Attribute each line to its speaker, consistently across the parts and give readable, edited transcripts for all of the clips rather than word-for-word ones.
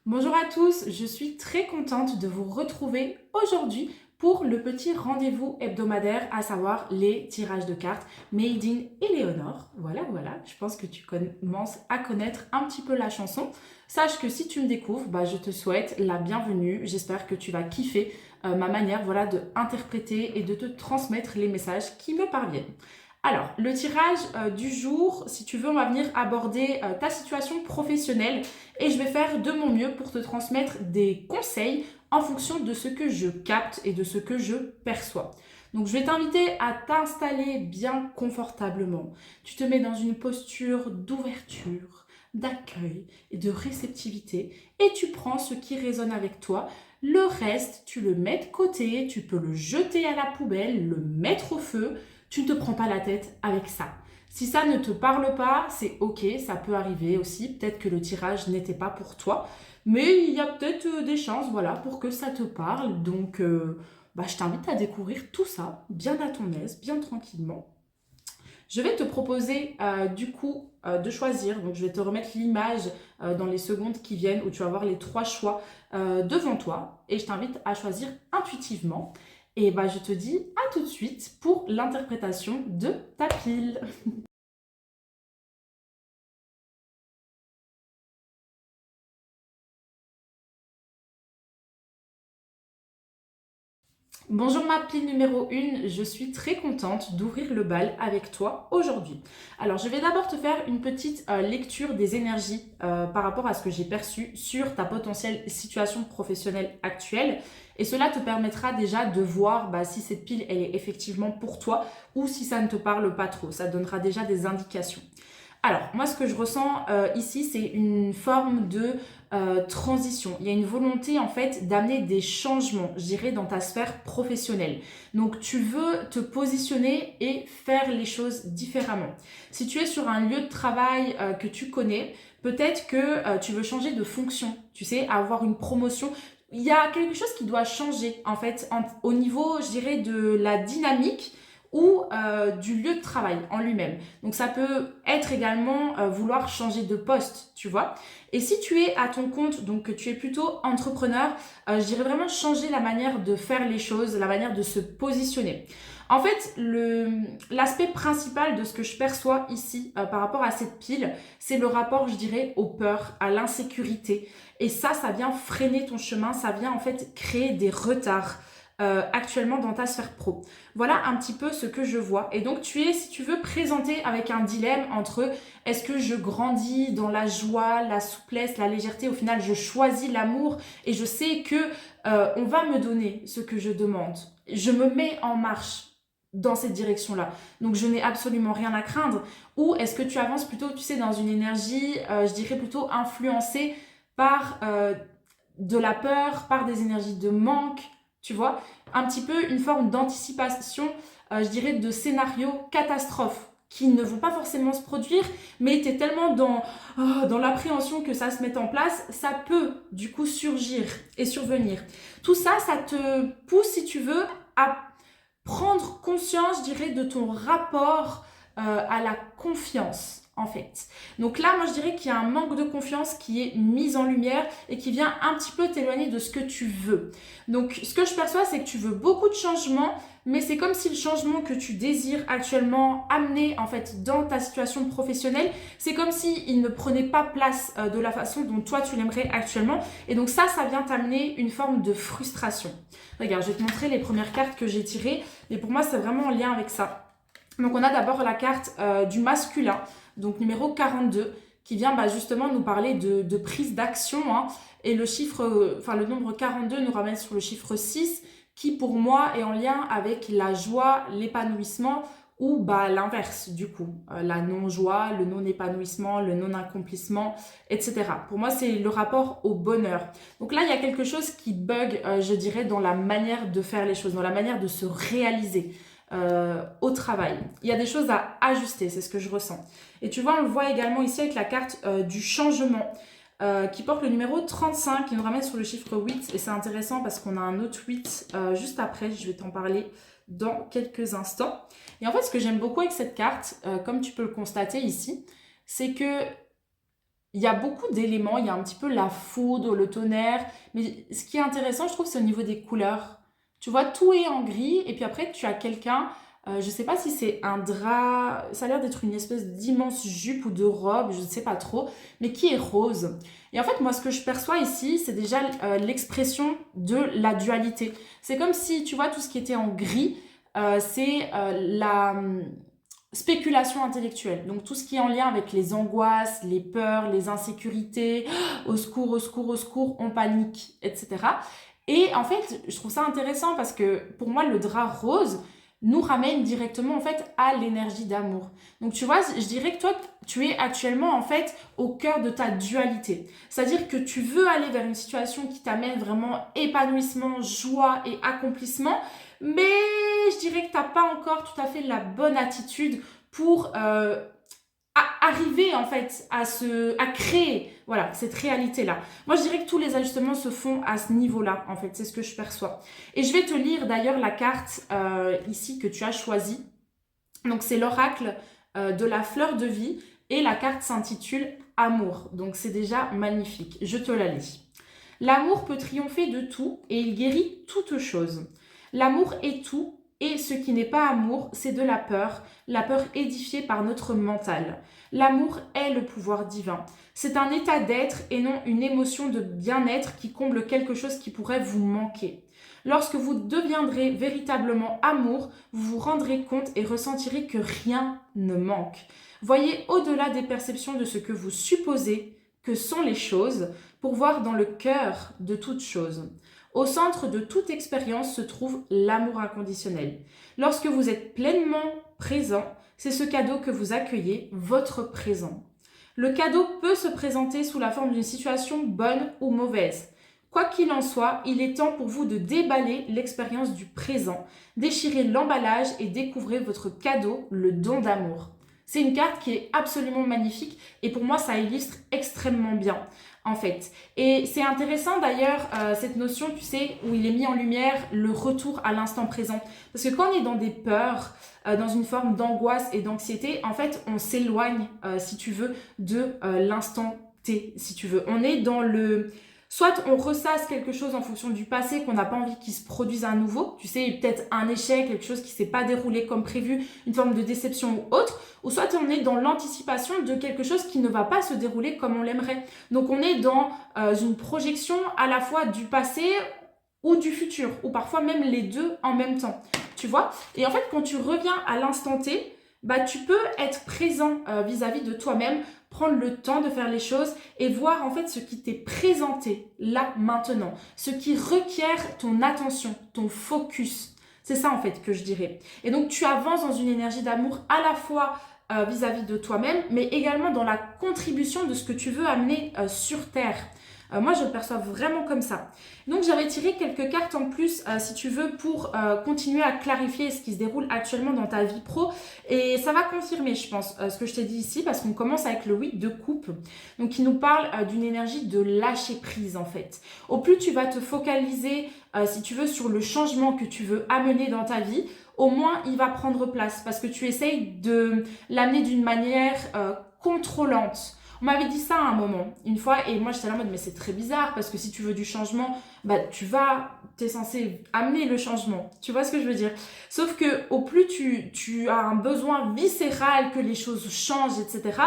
Speaker 1: Bonjour à tous, je suis très contente de vous retrouver aujourd'hui pour le petit rendez-vous hebdomadaire, à savoir les tirages de cartes Made in Eleonore. Voilà, je pense que tu commences à connaître un petit peu la chanson. Sache que si tu me découvres, je te souhaite la bienvenue. J'espère que tu vas kiffer ma manière de interpréter et de te transmettre les messages qui me parviennent. Alors, le tirage du jour, si tu veux, on va venir aborder ta situation professionnelle et je vais faire de mon mieux pour te transmettre des conseils en fonction de ce que je capte et de ce que je perçois. Donc, je vais t'inviter à t'installer bien confortablement. Tu te mets dans une posture d'ouverture, d'accueil et de réceptivité et tu prends ce qui résonne avec toi. Le reste, tu le mets de côté, tu peux le jeter à la poubelle, le mettre au feu. Tu ne te prends pas la tête avec ça. Si ça ne te parle pas, c'est ok, ça peut arriver aussi. Peut-être que le tirage n'était pas pour toi, mais il y a peut-être des chances, pour que ça te parle. Donc, je t'invite à découvrir tout ça, bien à ton aise, bien tranquillement. Je vais te proposer de choisir. Donc, je vais te remettre l'image dans les secondes qui viennent où tu vas voir les trois choix devant toi. Et je t'invite à choisir intuitivement. Et je te dis à tout de suite pour l'interprétation de ta pile. Bonjour ma pile numéro 1, je suis très contente d'ouvrir le bal avec toi aujourd'hui. Alors je vais d'abord te faire une petite lecture des énergies par rapport à ce que j'ai perçu sur ta potentielle situation professionnelle actuelle et cela te permettra déjà de voir si cette pile elle est effectivement pour toi ou si ça ne te parle pas trop. Ça te donnera déjà des indications. Alors, moi, ce que je ressens ici, c'est une forme de transition. Il y a une volonté, en fait, d'amener des changements, je dirais, dans ta sphère professionnelle. Donc, tu veux te positionner et faire les choses différemment. Si tu es sur un lieu de travail que tu connais, peut-être que tu veux changer de fonction, tu sais, avoir une promotion. Il y a quelque chose qui doit changer, en fait, au niveau, je dirais, de la dynamique ou du lieu de travail en lui-même. Donc ça peut être également vouloir changer de poste, tu vois. Et si tu es à ton compte, donc que tu es plutôt entrepreneur, je dirais vraiment changer la manière de faire les choses, la manière de se positionner. En fait, l'aspect principal de ce que je perçois ici par rapport à cette pile, c'est le rapport, je dirais, aux peurs, à l'insécurité. Et ça vient freiner ton chemin, ça vient en fait créer des retards. Actuellement dans ta sphère pro. Voilà un petit peu ce que je vois. Et donc tu es, si tu veux, présenté avec un dilemme entre est-ce que je grandis dans la joie, la souplesse, la légèreté, au final je choisis l'amour et je sais que on va me donner ce que je demande. Je me mets en marche dans cette direction-là. Donc je n'ai absolument rien à craindre. Ou est-ce que tu avances plutôt, tu sais, dans une énergie, je dirais plutôt influencée par de la peur, par des énergies de manque, tu vois, un petit peu une forme d'anticipation, je dirais, de scénarios catastrophes qui ne vont pas forcément se produire, mais tu es tellement dans l'appréhension que ça se mette en place, ça peut du coup surgir et survenir. Tout ça, ça te pousse, si tu veux, à prendre conscience, je dirais, de ton rapport à la confiance, en fait. Donc là, moi, je dirais qu'il y a un manque de confiance qui est mis en lumière et qui vient un petit peu t'éloigner de ce que tu veux. Donc, ce que je perçois, c'est que tu veux beaucoup de changements, mais c'est comme si le changement que tu désires actuellement amener, en fait, dans ta situation professionnelle, c'est comme s'il ne prenait pas place de la façon dont toi, tu l'aimerais actuellement. Et donc ça vient t'amener une forme de frustration. Regarde, je vais te montrer les premières cartes que j'ai tirées. Mais pour moi, c'est vraiment en lien avec ça. Donc, on a d'abord la carte du masculin, donc numéro 42, qui vient justement nous parler de prise d'action. Hein, et le chiffre, le nombre 42 nous ramène sur le chiffre 6, qui pour moi est en lien avec la joie, l'épanouissement, ou l'inverse du coup, la non-joie, le non-épanouissement, le non-accomplissement, etc. Pour moi, c'est le rapport au bonheur. Donc là, il y a quelque chose qui bug, je dirais, dans la manière de faire les choses, dans la manière de se réaliser au travail. Il y a des choses à ajuster, c'est ce que je ressens. Et tu vois, on le voit également ici avec la carte du changement. Qui porte le numéro 35, qui nous ramène sur le chiffre 8. Et c'est intéressant parce qu'on a un autre 8 juste après. Je vais t'en parler dans quelques instants. Et en fait, ce que j'aime beaucoup avec cette carte, comme tu peux le constater ici, c'est que il y a beaucoup d'éléments, il y a un petit peu la foudre, le tonnerre, mais ce qui est intéressant, je trouve, c'est au niveau des couleurs. Tu vois, tout est en gris, et puis après, tu as quelqu'un, je ne sais pas si c'est un drap, ça a l'air d'être une espèce d'immense jupe ou de robe, je ne sais pas trop, mais qui est rose. Et en fait, moi, ce que je perçois ici, c'est déjà l'expression de la dualité. C'est comme si, tu vois, tout ce qui était en gris, c'est la spéculation intellectuelle. Donc tout ce qui est en lien avec les angoisses, les peurs, les insécurités, au secours, au secours, au secours, on panique, etc. Et en fait, je trouve ça intéressant parce que pour moi, le drap rose nous ramène directement en fait à l'énergie d'amour. Donc tu vois, je dirais que toi, tu es actuellement en fait au cœur de ta dualité. C'est-à-dire que tu veux aller vers une situation qui t'amène vraiment épanouissement, joie et accomplissement, mais je dirais que tu n'as pas encore tout à fait la bonne attitude pour arriver en fait à créer voilà, cette réalité-là. Moi, je dirais que tous les ajustements se font à ce niveau-là, en fait, c'est ce que je perçois. Et je vais te lire d'ailleurs la carte ici que tu as choisie. Donc, c'est l'oracle de la fleur de vie et la carte s'intitule Amour. Donc, c'est déjà magnifique. Je te la lis. L'amour peut triompher de tout et il guérit toute chose. L'amour est tout et ce qui n'est pas amour, c'est de la peur édifiée par notre mental. L'amour est le pouvoir divin. C'est un état d'être et non une émotion de bien-être qui comble quelque chose qui pourrait vous manquer. Lorsque vous deviendrez véritablement amour, vous vous rendrez compte et ressentirez que rien ne manque. Voyez au-delà des perceptions de ce que vous supposez que sont les choses pour voir dans le cœur de toute chose. Au centre de toute expérience se trouve l'amour inconditionnel. Lorsque vous êtes pleinement présent, c'est ce cadeau que vous accueillez, votre présent. Le cadeau peut se présenter sous la forme d'une situation bonne ou mauvaise. Quoi qu'il en soit, il est temps pour vous de déballer l'expérience du présent, déchirer l'emballage et découvrir votre cadeau, le don d'amour. C'est une carte qui est absolument magnifique et pour moi, ça illustre extrêmement bien, en fait. Et c'est intéressant d'ailleurs, cette notion, tu sais, où il est mis en lumière le retour à l'instant présent. Parce que quand on est dans des peurs, dans une forme d'angoisse et d'anxiété, en fait, on s'éloigne, si tu veux, de l'instant T, si tu veux. On est dans le... Soit on ressasse quelque chose en fonction du passé qu'on n'a pas envie qu'il se produise à nouveau, tu sais, peut-être un échec, quelque chose qui ne s'est pas déroulé comme prévu, une forme de déception ou autre, ou soit on est dans l'anticipation de quelque chose qui ne va pas se dérouler comme on l'aimerait. Donc on est dans une projection à la fois du passé ou du futur, ou parfois même les deux en même temps, tu vois. Et en fait, quand tu reviens à l'instant T, bah, tu peux être présent vis-à-vis de toi-même, prendre le temps de faire les choses et voir en fait ce qui t'est présenté là, maintenant, ce qui requiert ton attention, ton focus. C'est ça en fait que je dirais. Et donc tu avances dans une énergie d'amour à la fois vis-à-vis de toi-même, mais également dans la contribution de ce que tu veux amener sur Terre. Moi, je le perçois vraiment comme ça. Donc, j'avais tiré quelques cartes en plus, si tu veux, pour continuer à clarifier ce qui se déroule actuellement dans ta vie pro. Et ça va confirmer, je pense, ce que je t'ai dit ici, parce qu'on commence avec le 8 de coupe. Donc, qui nous parle d'une énergie de lâcher prise, en fait. Au plus tu vas te focaliser, si tu veux, sur le changement que tu veux amener dans ta vie, au moins il va prendre place, parce que tu essayes de l'amener d'une manière contrôlante. On m'avait dit ça à un moment, une fois, et moi j'étais là en mode, mais c'est très bizarre, parce que si tu veux du changement, bah t'es censé amener le changement. Tu vois ce que je veux dire? Sauf que au plus tu as un besoin viscéral que les choses changent, etc.,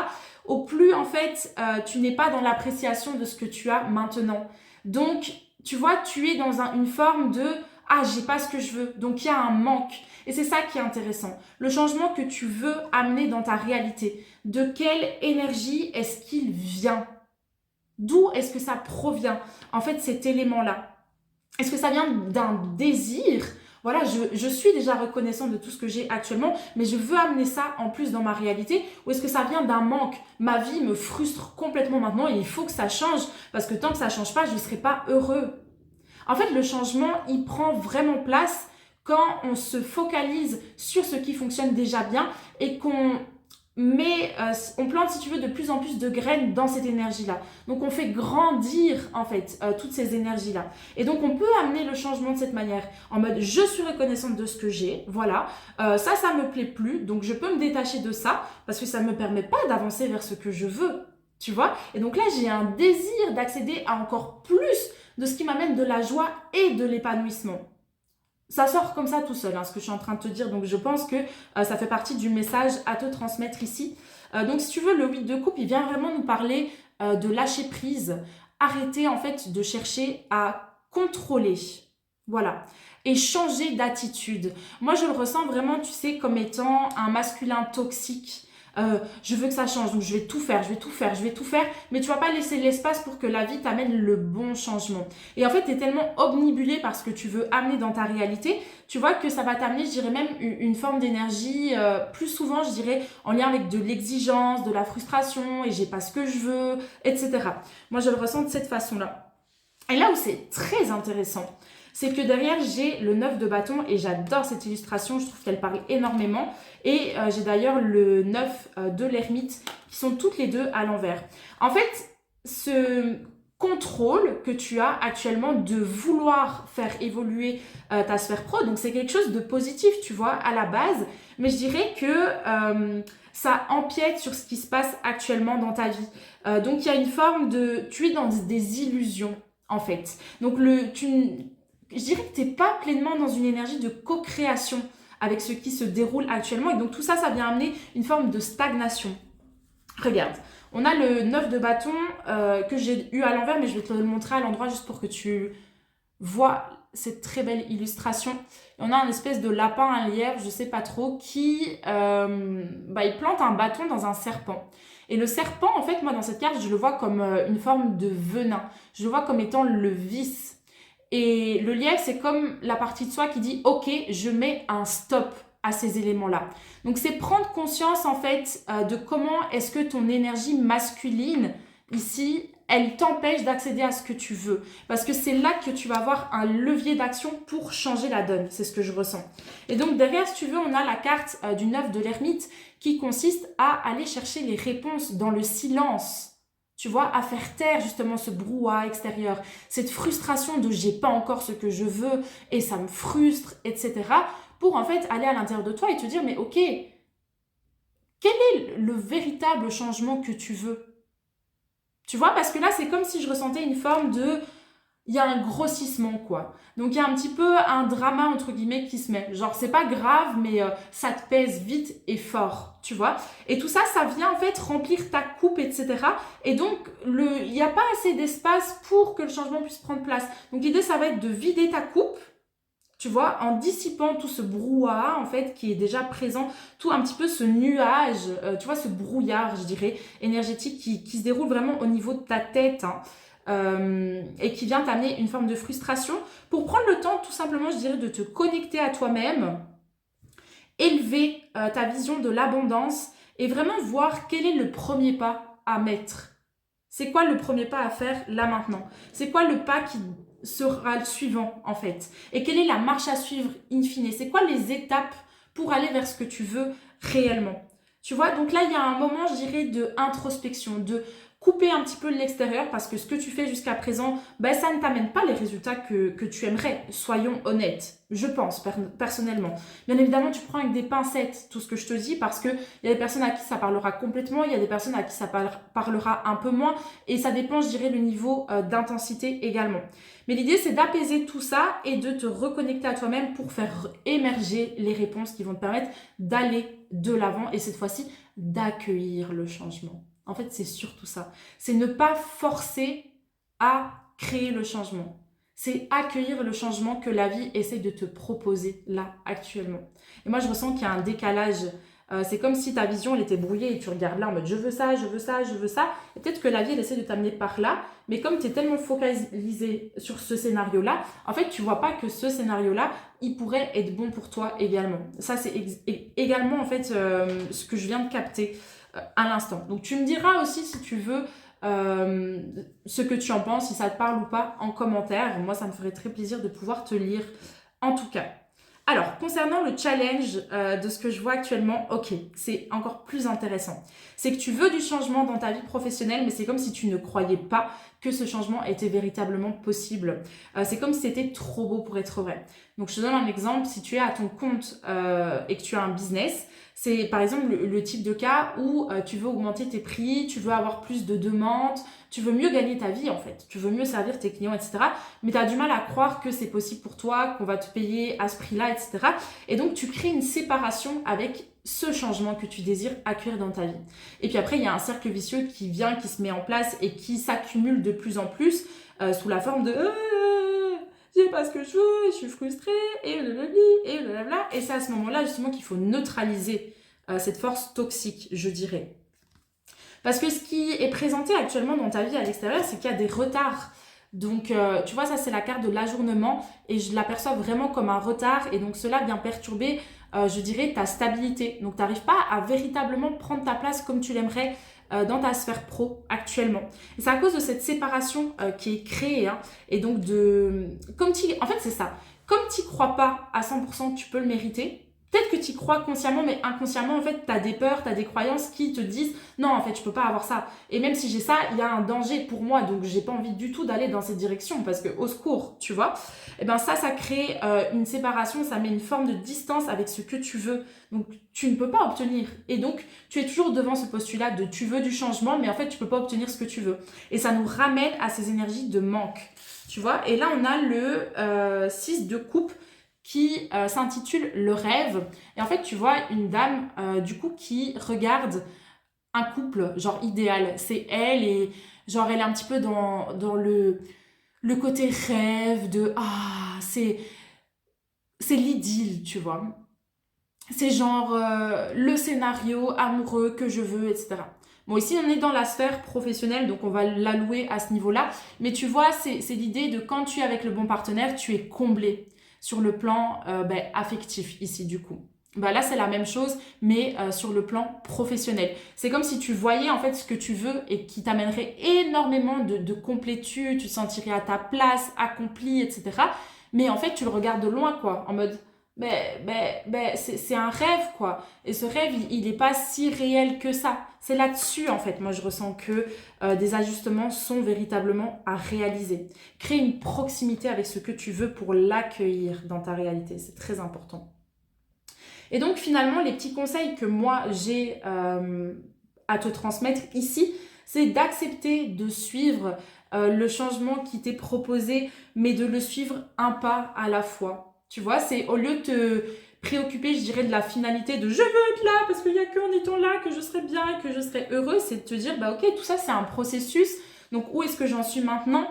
Speaker 1: au plus en fait, tu n'es pas dans l'appréciation de ce que tu as maintenant. Donc, tu vois, tu es dans une forme de, ah, j'ai pas ce que je veux, donc il y a un manque. Et c'est ça qui est intéressant. Le changement que tu veux amener dans ta réalité. De quelle énergie est-ce qu'il vient? D'où est-ce que ça provient? En fait, cet élément-là. Est-ce que ça vient d'un désir? Voilà, je suis déjà reconnaissante de tout ce que j'ai actuellement, mais je veux amener ça en plus dans ma réalité. Ou est-ce que ça vient d'un manque? Ma vie me frustre complètement maintenant et il faut que ça change. Parce que tant que ça ne change pas, je ne serai pas heureux. En fait, le changement, il prend vraiment place quand on se focalise sur ce qui fonctionne déjà bien et qu'on on plante, si tu veux, de plus en plus de graines dans cette énergie-là. Donc, on fait grandir, en fait, toutes ces énergies-là. Et donc, on peut amener le changement de cette manière, en mode, je suis reconnaissante de ce que j'ai, voilà, ça me plaît plus, donc je peux me détacher de ça, parce que ça ne me permet pas d'avancer vers ce que je veux. tu vois. Et donc là, j'ai un désir d'accéder à encore plus de ce qui m'amène de la joie et de l'épanouissement. Ça sort comme ça tout seul, hein, ce que je suis en train de te dire. Donc, je pense que ça fait partie du message à te transmettre ici. Donc, si tu veux, le 8 de coupe, il vient vraiment nous parler de lâcher prise. Arrêter, en fait, de chercher à contrôler. Voilà. Et changer d'attitude. Moi, je le ressens vraiment, tu sais, comme étant un masculin toxique. Je veux que ça change, donc je vais tout faire, je vais tout faire, je vais tout faire, mais tu vas pas laisser l'espace pour que la vie t'amène le bon changement. Et en fait, tu es tellement obnubilé par ce que tu veux amener dans ta réalité, tu vois que ça va t'amener, je dirais même, une forme d'énergie, plus souvent, je dirais, en lien avec de l'exigence, de la frustration, et j'ai pas ce que je veux, etc. Moi, je le ressens de cette façon-là. Et là où c'est très intéressant, c'est que derrière, j'ai le 9 de bâton et j'adore cette illustration, je trouve qu'elle parle énormément. Et j'ai d'ailleurs le 9 de l'ermite qui sont toutes les deux à l'envers. En fait, ce contrôle que tu as actuellement de vouloir faire évoluer ta sphère pro, donc c'est quelque chose de positif, tu vois, à la base. Mais je dirais que ça empiète sur ce qui se passe actuellement dans ta vie. Donc il y a une forme de... Tu es dans des illusions, en fait. Donc je dirais que tu n'es pas pleinement dans une énergie de co-création avec ce qui se déroule actuellement. Et donc tout ça, ça vient amener une forme de stagnation. Regarde, on a le 9 de bâton que j'ai eu à l'envers, mais je vais te le montrer à l'endroit juste pour que tu vois cette très belle illustration. Et on a un espèce de lapin, un lièvre, je sais pas trop, qui il plante un bâton dans un serpent. Et le serpent, en fait, moi dans cette carte, je le vois comme une forme de venin. Je le vois comme étant le vice. Et le lièvre, c'est comme la partie de soi qui dit « Ok, je mets un stop à ces éléments-là ». Donc, c'est prendre conscience, en fait, de comment est-ce que ton énergie masculine, ici, elle t'empêche d'accéder à ce que tu veux. Parce que c'est là que tu vas avoir un levier d'action pour changer la donne. C'est ce que je ressens. Et donc, derrière, si tu veux, on a la carte du 9 de l'ermite qui consiste à aller chercher les réponses dans le silence. Tu vois, à faire taire justement ce brouhaha extérieur, cette frustration de j'ai pas encore ce que je veux et ça me frustre, etc. Pour en fait aller à l'intérieur de toi et te dire mais ok, quel est le véritable changement que tu veux? Tu vois, parce que là c'est comme si je ressentais une forme de... Il y a un grossissement, quoi. Donc, il y a un petit peu un drama, entre guillemets, qui se met. Genre, c'est pas grave, mais ça te pèse vite et fort, tu vois. Et tout ça, ça vient, en fait, remplir ta coupe, etc. Et donc, il n'y a pas assez d'espace pour que le changement puisse prendre place. Donc, l'idée, ça va être de vider ta coupe, tu vois, en dissipant tout ce brouhaha, en fait, qui est déjà présent, tout un petit peu ce nuage, tu vois, ce brouillard, je dirais, énergétique qui se déroule vraiment au niveau de ta tête, hein. Et qui vient t'amener une forme de frustration pour prendre le temps tout simplement, je dirais, de te connecter à toi-même, élever ta vision de l'abondance et vraiment voir quel est le premier pas à mettre. C'est quoi le premier pas à faire là maintenant? C'est quoi le pas qui sera le suivant en fait? Et quelle est la marche à suivre in fine? C'est quoi les étapes pour aller vers ce que tu veux réellement? Tu vois, donc là, il y a un moment, je dirais, de introspection, de couper un petit peu l'extérieur parce que ce que tu fais jusqu'à présent, ça ne t'amène pas les résultats que tu aimerais. Soyons honnêtes, je pense personnellement. Bien évidemment, tu prends avec des pincettes tout ce que je te dis parce qu'il y a des personnes à qui ça parlera complètement, il y a des personnes à qui ça parlera un peu moins et ça dépend, je dirais, le niveau d'intensité également. Mais l'idée, c'est d'apaiser tout ça et de te reconnecter à toi-même pour faire émerger les réponses qui vont te permettre d'aller de l'avant et cette fois-ci, d'accueillir le changement. En fait, c'est surtout ça. C'est ne pas forcer à créer le changement. C'est accueillir le changement que la vie essaie de te proposer là, actuellement. Et moi, je ressens qu'il y a un décalage. C'est comme si ta vision, elle était brouillée et tu regardes là en mode je veux ça, je veux ça, je veux ça. Et peut-être que la vie, elle essaie de t'amener par là. Mais comme tu es tellement focalisé sur ce scénario-là, en fait, tu vois pas que ce scénario-là, il pourrait être bon pour toi également. Ça, c'est également, en fait, ce que je viens de capter à l'instant. Donc, tu me diras aussi si tu veux ce que tu en penses, si ça te parle ou pas en commentaire. Moi, ça me ferait très plaisir de pouvoir te lire en tout cas. Alors, concernant le challenge de ce que je vois actuellement, ok, c'est encore plus intéressant. C'est que tu veux du changement dans ta vie professionnelle, mais c'est comme si tu ne croyais pas que ce changement était véritablement possible. C'est comme si c'était trop beau pour être vrai. Donc, je te donne un exemple. Si tu es à ton compte et que tu as un business, c'est par exemple le type de cas où tu veux augmenter tes prix, tu veux avoir plus de demandes, tu veux mieux gagner ta vie en fait, tu veux mieux servir tes clients, etc. Mais tu as du mal à croire que c'est possible pour toi, qu'on va te payer à ce prix-là, etc. Et donc, tu crées une séparation avec ce changement que tu désires acquérir dans ta vie. Et puis après, il y a un cercle vicieux qui vient, qui se met en place et qui s'accumule de plus en plus sous la forme de j'ai pas ce que je veux, je suis frustrée, et blablabla, et blablabla. Et c'est à ce moment-là, justement, qu'il faut neutraliser cette force toxique, je dirais. Parce que ce qui est présenté actuellement dans ta vie à l'extérieur, c'est qu'il y a des retards. Donc, tu vois, ça, c'est la carte de l'ajournement et je l'aperçois vraiment comme un retard. Et donc, cela vient perturber, je dirais, ta stabilité. Donc, tu n'arrives pas à véritablement prendre ta place comme tu l'aimerais dans ta sphère pro actuellement. Et c'est à cause de cette séparation qui est créée. Hein, et donc, en fait, c'est ça. Comme tu n'y crois pas à 100% que tu peux le mériter, peut-être que tu y crois consciemment, mais inconsciemment, en fait, tu as des peurs, tu as des croyances qui te disent « Non, en fait, je peux pas avoir ça. Et même si j'ai ça, il y a un danger pour moi, donc j'ai pas envie du tout d'aller dans cette direction parce que au secours, tu vois ?» Et bien ça crée une séparation, ça met une forme de distance avec ce que tu veux. Donc, tu ne peux pas obtenir. Et donc, tu es toujours devant ce postulat de « tu veux du changement, mais en fait, tu peux pas obtenir ce que tu veux. » Et ça nous ramène à ces énergies de manque, tu vois. Et là, on a le 6 de coupe qui s'intitule Le rêve. Et en fait, tu vois une dame, du coup, qui regarde un couple, genre idéal. C'est elle et genre elle est un petit peu dans le côté rêve de « Ah, c'est l'idylle, tu vois. C'est genre le scénario amoureux que je veux, etc. » Bon, ici, on est dans la sphère professionnelle, donc on va l'allouer à ce niveau-là. Mais tu vois, c'est l'idée de quand tu es avec le bon partenaire, tu es comblé sur le plan affectif ici du coup. Là, c'est la même chose, mais sur le plan professionnel. C'est comme si tu voyais en fait ce que tu veux et qui t'amènerait énormément de complétude, tu te sentirais à ta place, accompli, etc. Mais en fait, tu le regardes de loin, quoi, en mode c'est un rêve, quoi. Et ce rêve, il n'est pas si réel que ça. C'est là-dessus, en fait, moi, je ressens que des ajustements sont véritablement à réaliser. Crée une proximité avec ce que tu veux pour l'accueillir dans ta réalité. C'est très important. Et donc, finalement, les petits conseils que moi, j'ai à te transmettre ici, c'est d'accepter de suivre le changement qui t'est proposé, mais de le suivre un pas à la fois. Tu vois, c'est au lieu de te préoccuper, je dirais, de la finalité de je veux être là parce qu'il n'y a qu'en étant là que je serai bien et que je serai heureux, c'est de te dire, ok, tout ça c'est un processus, donc où est-ce que j'en suis maintenant?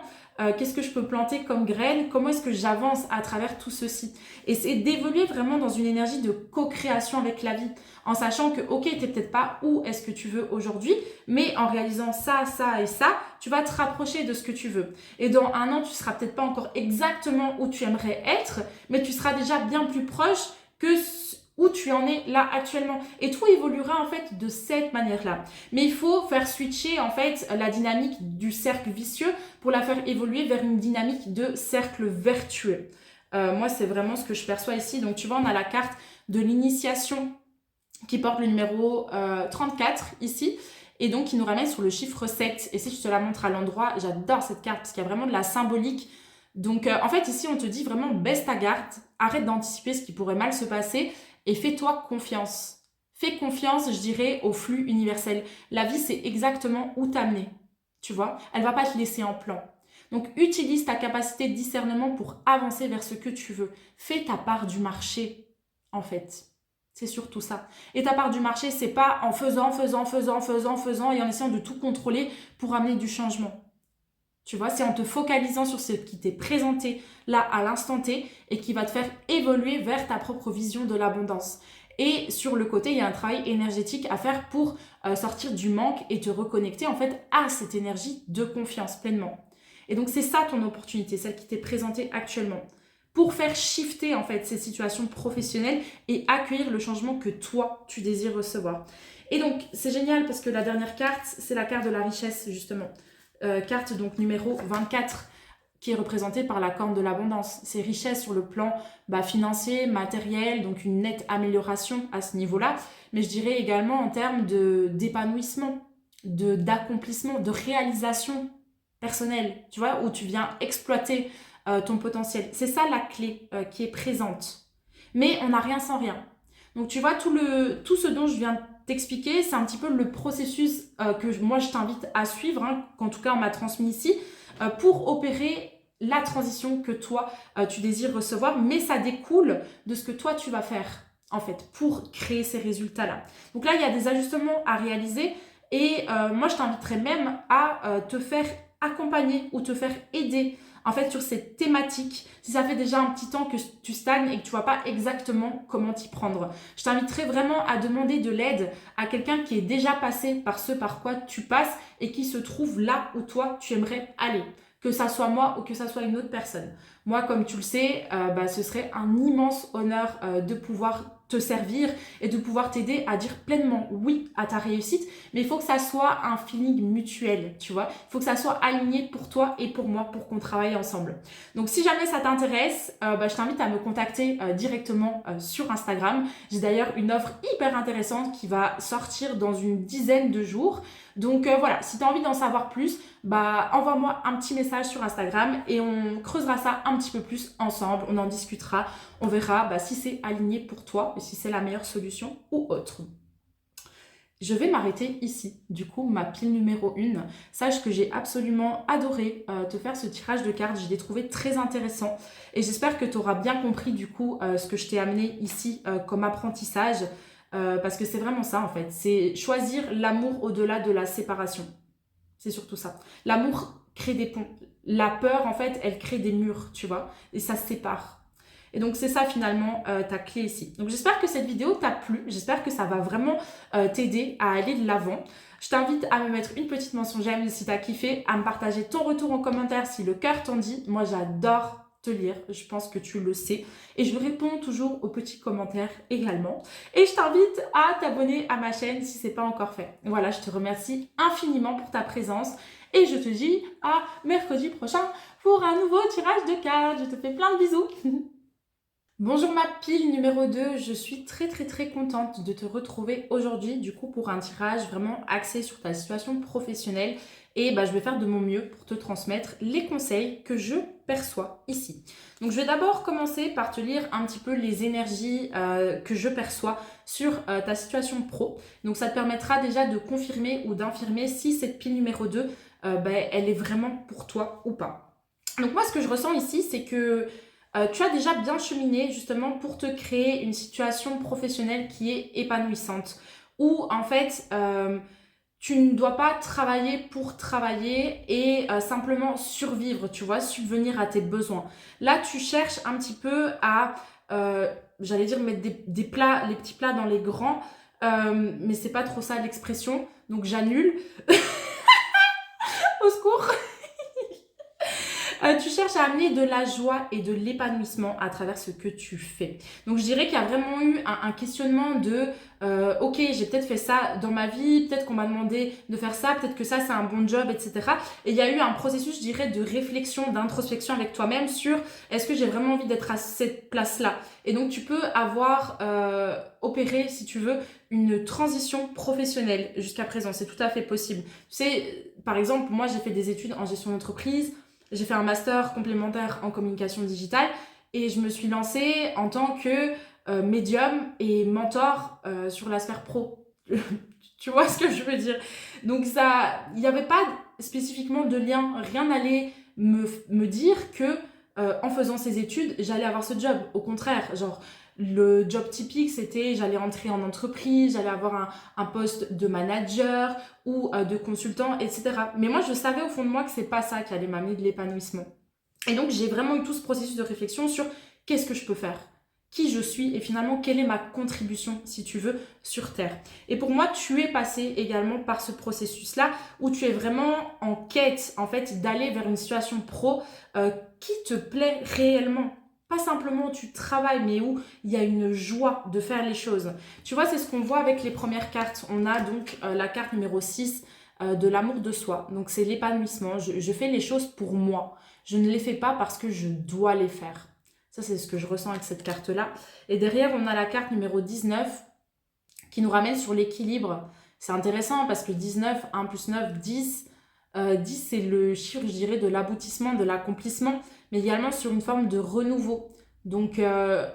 Speaker 1: Qu'est-ce que je peux planter comme graine? Comment est-ce que j'avance à travers tout ceci? Et c'est d'évoluer vraiment dans une énergie de co-création avec la vie, en sachant que, ok, tu n'es peut-être pas où est-ce que tu veux aujourd'hui, mais en réalisant ça, ça et ça, tu vas te rapprocher de ce que tu veux. Et dans un an, tu ne seras peut-être pas encore exactement où tu aimerais être, mais tu seras déjà bien plus proche que où tu en es là actuellement. Et tout évoluera en fait de cette manière-là. Mais il faut faire switcher en fait la dynamique du cercle vicieux pour la faire évoluer vers une dynamique de cercle vertueux. Moi, c'est vraiment ce que je perçois ici. Donc, tu vois, on a la carte de l'initiation qui porte le numéro 34 ici. Et donc, qui nous ramène sur le chiffre 7. Et si je te la montre à l'endroit, j'adore cette carte parce qu'il y a vraiment de la symbolique. Donc, en fait, ici, on te dit vraiment baisse ta garde, arrête d'anticiper ce qui pourrait mal se passer et fais-toi confiance. Fais confiance, je dirais, au flux universel. La vie, c'est exactement où t'amener, tu vois. Elle va pas te laisser en plan. Donc, utilise ta capacité de discernement pour avancer vers ce que tu veux. Fais ta part du marché, en fait. C'est surtout ça. Et ta part du marché, c'est pas en faisant et en essayant de tout contrôler pour amener du changement. Tu vois, c'est en te focalisant sur ce qui t'est présenté là à l'instant T et qui va te faire évoluer vers ta propre vision de l'abondance. Et sur le côté, il y a un travail énergétique à faire pour sortir du manque et te reconnecter en fait à cette énergie de confiance pleinement. Et donc, c'est ça ton opportunité, celle qui t'est présentée actuellement, pour faire shifter en fait ces situations professionnelles et accueillir le changement que toi, tu désires recevoir. Et donc, c'est génial parce que la dernière carte, c'est la carte de la richesse justement. Carte donc numéro 24. qui est représentée par la corne de l'abondance. C'est richesse sur le plan financier, matériel, donc une nette amélioration à ce niveau-là. Mais je dirais également en termes d'épanouissement, d'accomplissement, de réalisation personnelle, tu vois, où tu viens exploiter ton potentiel. C'est ça la clé qui est présente. Mais on n'a rien sans rien. Donc tu vois, tout ce dont je viens t'expliquer, c'est un petit peu le processus que moi je t'invite à suivre, hein, qu'en tout cas on m'a transmis ici, pour opérer la transition que toi tu désires recevoir, mais ça découle de ce que toi tu vas faire en fait pour créer ces résultats-là. Donc là, il y a des ajustements à réaliser et moi je t'inviterais même à te faire accompagner ou te faire aider en fait sur cette thématique, si ça fait déjà un petit temps que tu stagnes et que tu vois pas exactement comment t'y prendre. Je t'inviterai vraiment à demander de l'aide à quelqu'un qui est déjà passé par ce par quoi tu passes et qui se trouve là où toi tu aimerais aller. Que ça soit moi ou que ça soit une autre personne. Moi, comme tu le sais, ce serait un immense honneur de pouvoir te servir et de pouvoir t'aider à dire pleinement oui à ta réussite, mais il faut que ça soit un feeling mutuel, tu vois. Il faut que ça soit aligné pour toi et pour moi pour qu'on travaille ensemble. Donc si jamais ça t'intéresse, je t'invite à me contacter directement sur Instagram. J'ai d'ailleurs une offre hyper intéressante qui va sortir dans une dizaine de jours. Donc voilà, si tu as envie d'en savoir plus, envoie-moi un petit message sur Instagram et on creusera ça un petit peu plus ensemble, on en discutera, on verra si c'est aligné pour toi et si c'est la meilleure solution ou autre. Je vais m'arrêter ici, du coup, ma pile numéro 1. Sache que j'ai absolument adoré te faire ce tirage de cartes, je l'ai trouvé très intéressant et j'espère que tu auras bien compris du coup ce que je t'ai amené ici comme apprentissage parce que c'est vraiment ça en fait, c'est choisir l'amour au-delà de la séparation. C'est surtout ça. L'amour crée des ponts. La peur, en fait, elle crée des murs, tu vois. Et ça se sépare. Et donc, c'est ça, finalement, ta clé ici. Donc, j'espère que cette vidéo t'a plu. J'espère que ça va vraiment t'aider à aller de l'avant. Je t'invite à me mettre une petite mention j'aime si t'as kiffé, à me partager ton retour en commentaire si le cœur t'en dit. Moi, j'adore te lire, je pense que tu le sais. Et je réponds toujours aux petits commentaires également. Et je t'invite à t'abonner à ma chaîne si ce n'est pas encore fait. Voilà, je te remercie infiniment pour ta présence. Et je te dis à mercredi prochain pour un nouveau tirage de cartes. Je te fais plein de bisous. Bonjour ma pile numéro 2, je suis très contente de te retrouver aujourd'hui du coup pour un tirage vraiment axé sur ta situation professionnelle et je vais faire de mon mieux pour te transmettre les conseils que je perçois ici. Donc je vais d'abord commencer par te lire un petit peu les énergies que je perçois sur ta situation pro. Donc ça te permettra déjà de confirmer ou d'infirmer si cette pile numéro 2 elle est vraiment pour toi ou pas. Donc moi ce que je ressens ici c'est que tu as déjà bien cheminé justement pour te créer une situation professionnelle qui est épanouissante. Où en fait, tu ne dois pas travailler pour travailler et simplement survivre, tu vois, subvenir à tes besoins. Là, tu cherches un petit peu à, j'allais dire, mettre des plats, les petits plats dans les grands, mais c'est pas trop ça l'expression, donc j'annule. Au secours. Tu cherches à amener de la joie et de l'épanouissement à travers ce que tu fais. Donc je dirais qu'il y a vraiment eu un questionnement de ok, j'ai peut-être fait ça dans ma vie, peut-être qu'on m'a demandé de faire ça, peut-être que ça c'est un bon job, etc. Et il y a eu un processus, je dirais, de réflexion, d'introspection avec toi-même sur est-ce que j'ai vraiment envie d'être à cette place-là. Et donc tu peux avoir opéré, si tu veux, une transition professionnelle jusqu'à présent. C'est tout à fait possible. Tu sais, par exemple, moi j'ai fait des études en gestion d'entreprise. J'ai fait un master complémentaire en communication digitale et je me suis lancée en tant que médium et mentor sur la sphère pro. Tu vois ce que je veux dire? Donc ça, il n'y avait pas spécifiquement de lien, rien n'allait me dire que en faisant ces études, j'allais avoir ce job. Au contraire, genre le job typique, c'était j'allais rentrer en entreprise, j'allais avoir un poste de manager ou de consultant, etc. Mais moi, je savais au fond de moi que c'est pas ça qui allait m'amener de l'épanouissement. Et donc, j'ai vraiment eu tout ce processus de réflexion sur qu'est-ce que je peux faire, qui je suis et finalement, quelle est ma contribution, si tu veux, sur Terre. Et pour moi, tu es passé également par ce processus-là où tu es vraiment en quête, en fait, d'aller vers une situation pro qui te plaît réellement. Pas simplement où tu travailles, mais où il y a une joie de faire les choses. Tu vois, c'est ce qu'on voit avec les premières cartes. On a donc la carte numéro 6 de l'amour de soi. Donc, c'est l'épanouissement. Je fais les choses pour moi. Je ne les fais pas parce que je dois les faire. Ça, c'est ce que je ressens avec cette carte-là. Et derrière, on a la carte numéro 19 qui nous ramène sur l'équilibre. C'est intéressant parce que 19, 1 plus 9, 10. 10, c'est le chiffre, je dirais, de l'aboutissement, de l'accomplissement, mais également sur une forme de renouveau. Donc, je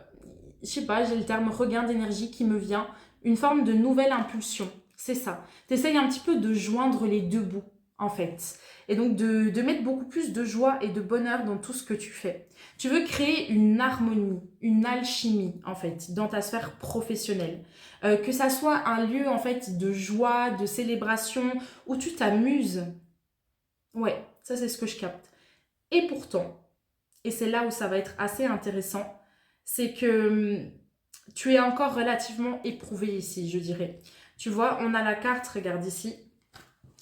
Speaker 1: sais pas, j'ai le terme regain d'énergie qui me vient. Une forme de nouvelle impulsion. C'est ça. Tu essayes un petit peu de joindre les deux bouts, en fait. Et donc, de mettre beaucoup plus de joie et de bonheur dans tout ce que tu fais. Tu veux créer une harmonie, une alchimie, en fait, dans ta sphère professionnelle. Que ça soit un lieu, en fait, de joie, de célébration, où tu t'amuses. Ouais, ça, c'est ce que je capte. Et pourtant, et c'est là où ça va être assez intéressant, c'est que tu es encore relativement éprouvé ici, je dirais. Tu vois, on a la carte, regarde ici,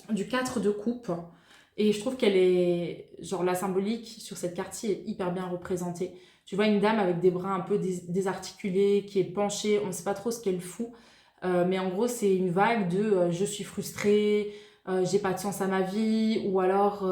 Speaker 1: du 4 de coupe. Et je trouve qu'elle est, genre la symbolique sur cette carte-ci est hyper bien représentée. Tu vois une dame avec des bras un peu désarticulés, qui est penchée, on ne sait pas trop ce qu'elle fout. Mais en gros, c'est une vague de je suis frustrée, j'ai pas de sens à ma vie, ou alors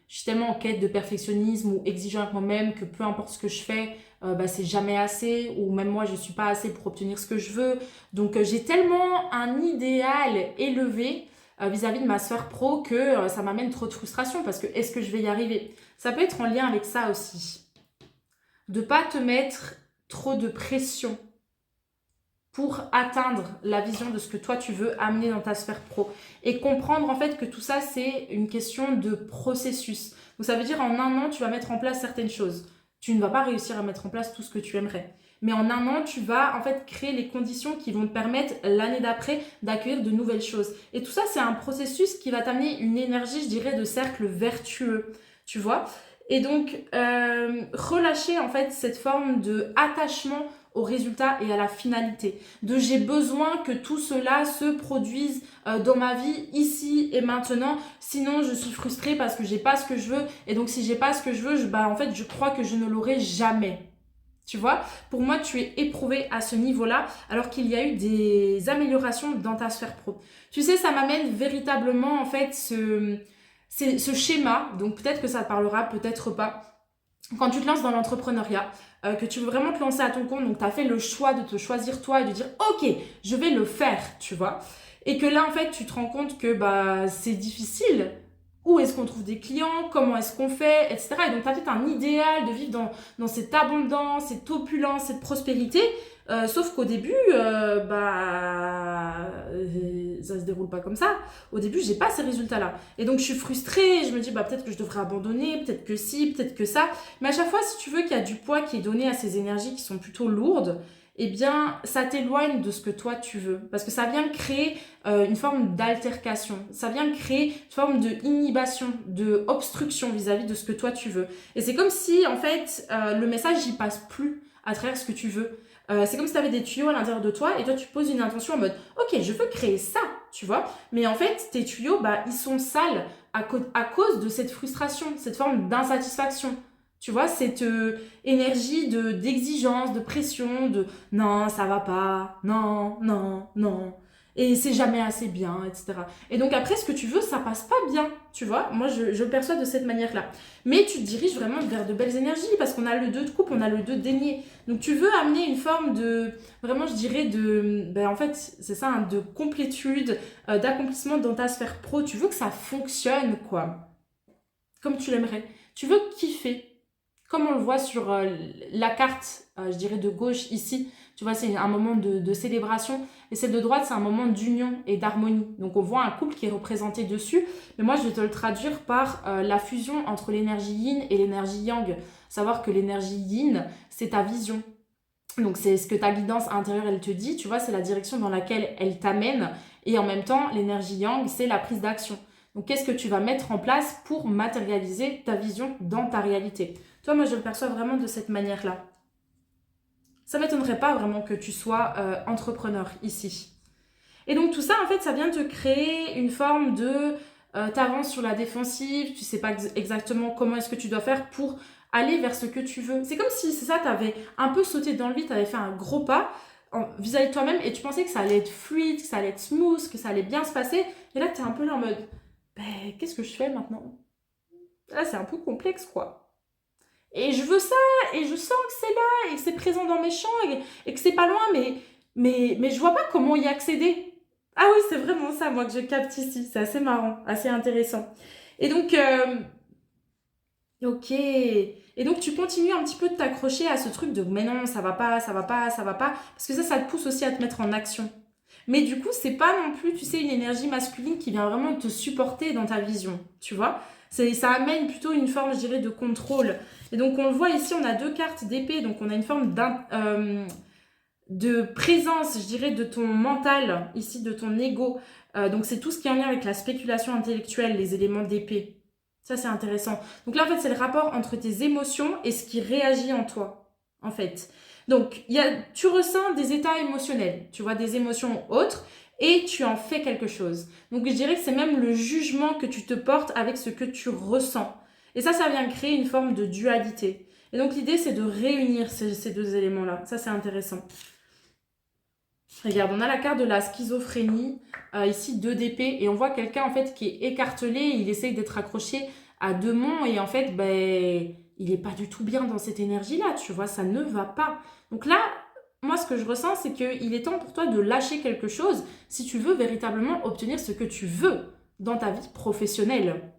Speaker 1: je suis tellement en quête de perfectionnisme ou exigeant avec moi-même que peu importe ce que je fais, bah, c'est jamais assez, ou même moi je suis pas assez pour obtenir ce que je veux. Donc j'ai tellement un idéal élevé vis-à-vis de ma sphère pro que ça m'amène trop de frustration parce que est-ce que je vais y arriver? Ça peut être en lien avec ça aussi. De pas te mettre trop de pression pour atteindre la vision de ce que toi tu veux amener dans ta sphère pro. Et comprendre en fait que tout ça c'est une question de processus. Donc ça veut dire en un an tu vas mettre en place certaines choses. Tu ne vas pas réussir à mettre en place tout ce que tu aimerais. Mais en un an tu vas en fait créer les conditions qui vont te permettre l'année d'après d'accueillir de nouvelles choses. Et tout ça c'est un processus qui va t'amener une énergie je dirais de cercle vertueux. Tu vois? Et donc relâcher en fait cette forme de attachement au résultat et à la finalité. De j'ai besoin que tout cela se produise dans ma vie ici et maintenant. Sinon, je suis frustrée parce que j'ai pas ce que je veux. Et donc, si j'ai pas ce que je veux, en fait, je crois que je ne l'aurai jamais. Tu vois, pour moi, tu es éprouvé à ce niveau-là, alors qu'il y a eu des améliorations dans ta sphère pro. Tu sais, ça m'amène véritablement, en fait, ce schéma. Donc, peut-être que ça te parlera, peut-être pas. Quand tu te lances dans l'entrepreneuriat, que tu veux vraiment te lancer à ton compte, donc tu as fait le choix de te choisir toi et de dire ok, je vais le faire, tu vois. Et que là, en fait, tu te rends compte que bah, c'est difficile. Où est-ce qu'on trouve des clients? Comment est-ce qu'on fait? Etc. Et donc, tu as peut-être un idéal de vivre dans cette abondance, cette opulence, cette prospérité. Sauf qu'au début, ça se déroule pas comme ça. Au début, j'ai pas ces résultats-là. Et donc, je suis frustrée. Je me dis, bah, peut-être que je devrais abandonner, peut-être que si, peut-être que ça. Mais à chaque fois, si tu veux qu'il y a du poids qui est donné à ces énergies qui sont plutôt lourdes, eh bien, ça t'éloigne de ce que toi tu veux. Parce que ça vient créer une forme d'altercation. Ça vient créer une forme de inhibition, de obstruction vis-à-vis de ce que toi tu veux. Et c'est comme si, en fait, le message n'y passe plus à travers ce que tu veux. C'est comme si tu avais des tuyaux à l'intérieur de toi et toi tu poses une intention en mode ok je veux créer ça tu vois mais en fait tes tuyaux bah ils sont sales à cause de cette frustration, cette forme d'insatisfaction, tu vois, cette énergie d'exigence, de pression, de non ça va pas, non non non et c'est jamais assez bien, etc. Et donc après ce que tu veux ça passe pas bien, tu vois, moi je le perçois de cette manière là, mais tu te diriges vraiment vers de belles énergies parce qu'on a le 2 de coupe, on a le 2 de denier. Donc tu veux amener une forme de, vraiment je dirais en fait c'est ça, hein, de complétude, d'accomplissement dans ta sphère pro. Tu veux que ça fonctionne quoi, comme tu l'aimerais. Tu veux kiffer, comme on le voit sur la carte, je dirais de gauche ici. Tu vois c'est un moment de célébration et celle de droite c'est un moment d'union et d'harmonie. Donc on voit un couple qui est représenté dessus, mais moi je vais te le traduire par la fusion entre l'énergie yin et l'énergie yang. Savoir que l'énergie yin, c'est ta vision. Donc c'est ce que ta guidance intérieure, elle te dit, tu vois, c'est la direction dans laquelle elle t'amène. Et en même temps, l'énergie yang, c'est la prise d'action. Donc qu'est-ce que tu vas mettre en place pour matérialiser ta vision dans ta réalité? Toi, moi, je le perçois vraiment de cette manière-là. Ça ne m'étonnerait pas vraiment que tu sois entrepreneur ici. Et donc tout ça, en fait, ça vient te créer une forme de t'avances sur la défensive, tu sais pas exactement comment est-ce que tu dois faire pour aller vers ce que tu veux. C'est comme si, c'est ça, tu avais un peu sauté dans le vide, tu avais fait un gros pas vis-à-vis de toi-même et tu pensais que ça allait être fluide, que ça allait être smooth, que ça allait bien se passer. Et là, tu es un peu là en mode, ben, qu'est-ce que je fais maintenant? Là, c'est un peu complexe, quoi. et je veux ça, et je sens que c'est là, et que c'est présent dans mes champs, et que c'est pas loin, mais je vois pas comment y accéder. Ah oui, c'est vraiment ça, moi, que je capte ici. C'est assez marrant, assez intéressant. Et donc, ok. Et donc, tu continues un petit peu de t'accrocher à ce truc de mais non, ça va pas, ça va pas, ça va pas. Parce que ça te pousse aussi à te mettre en action. Mais du coup, c'est pas non plus, tu sais, une énergie masculine qui vient vraiment te supporter dans ta vision. Tu vois? Ça amène plutôt une forme, je dirais, de contrôle. Et donc, on le voit ici, on a deux cartes d'épée. Donc, on a une forme de présence, je dirais, de ton mental, ici, de ton ego. Donc, c'est tout ce qui est en lien avec la spéculation intellectuelle, les éléments d'épée. Ça, c'est intéressant. Donc là, en fait, c'est le rapport entre tes émotions et ce qui réagit en toi, en fait. Donc, tu ressens des états émotionnels, tu vois, des émotions autres, et tu en fais quelque chose. Donc, je dirais que c'est même le jugement que tu te portes avec ce que tu ressens. Et ça vient créer une forme de dualité. Et donc, l'idée, c'est de réunir ces deux éléments-là. Ça, c'est intéressant. Regarde, on a la carte de la schizophrénie, ici 2 d'épée, et on voit quelqu'un en fait qui est écartelé, il essaye d'être accroché à deux monts, et en fait, ben, il n'est pas du tout bien dans cette énergie-là, tu vois, ça ne va pas. Donc là, moi ce que je ressens, c'est qu'il est temps pour toi de lâcher quelque chose si tu veux véritablement obtenir ce que tu veux dans ta vie professionnelle.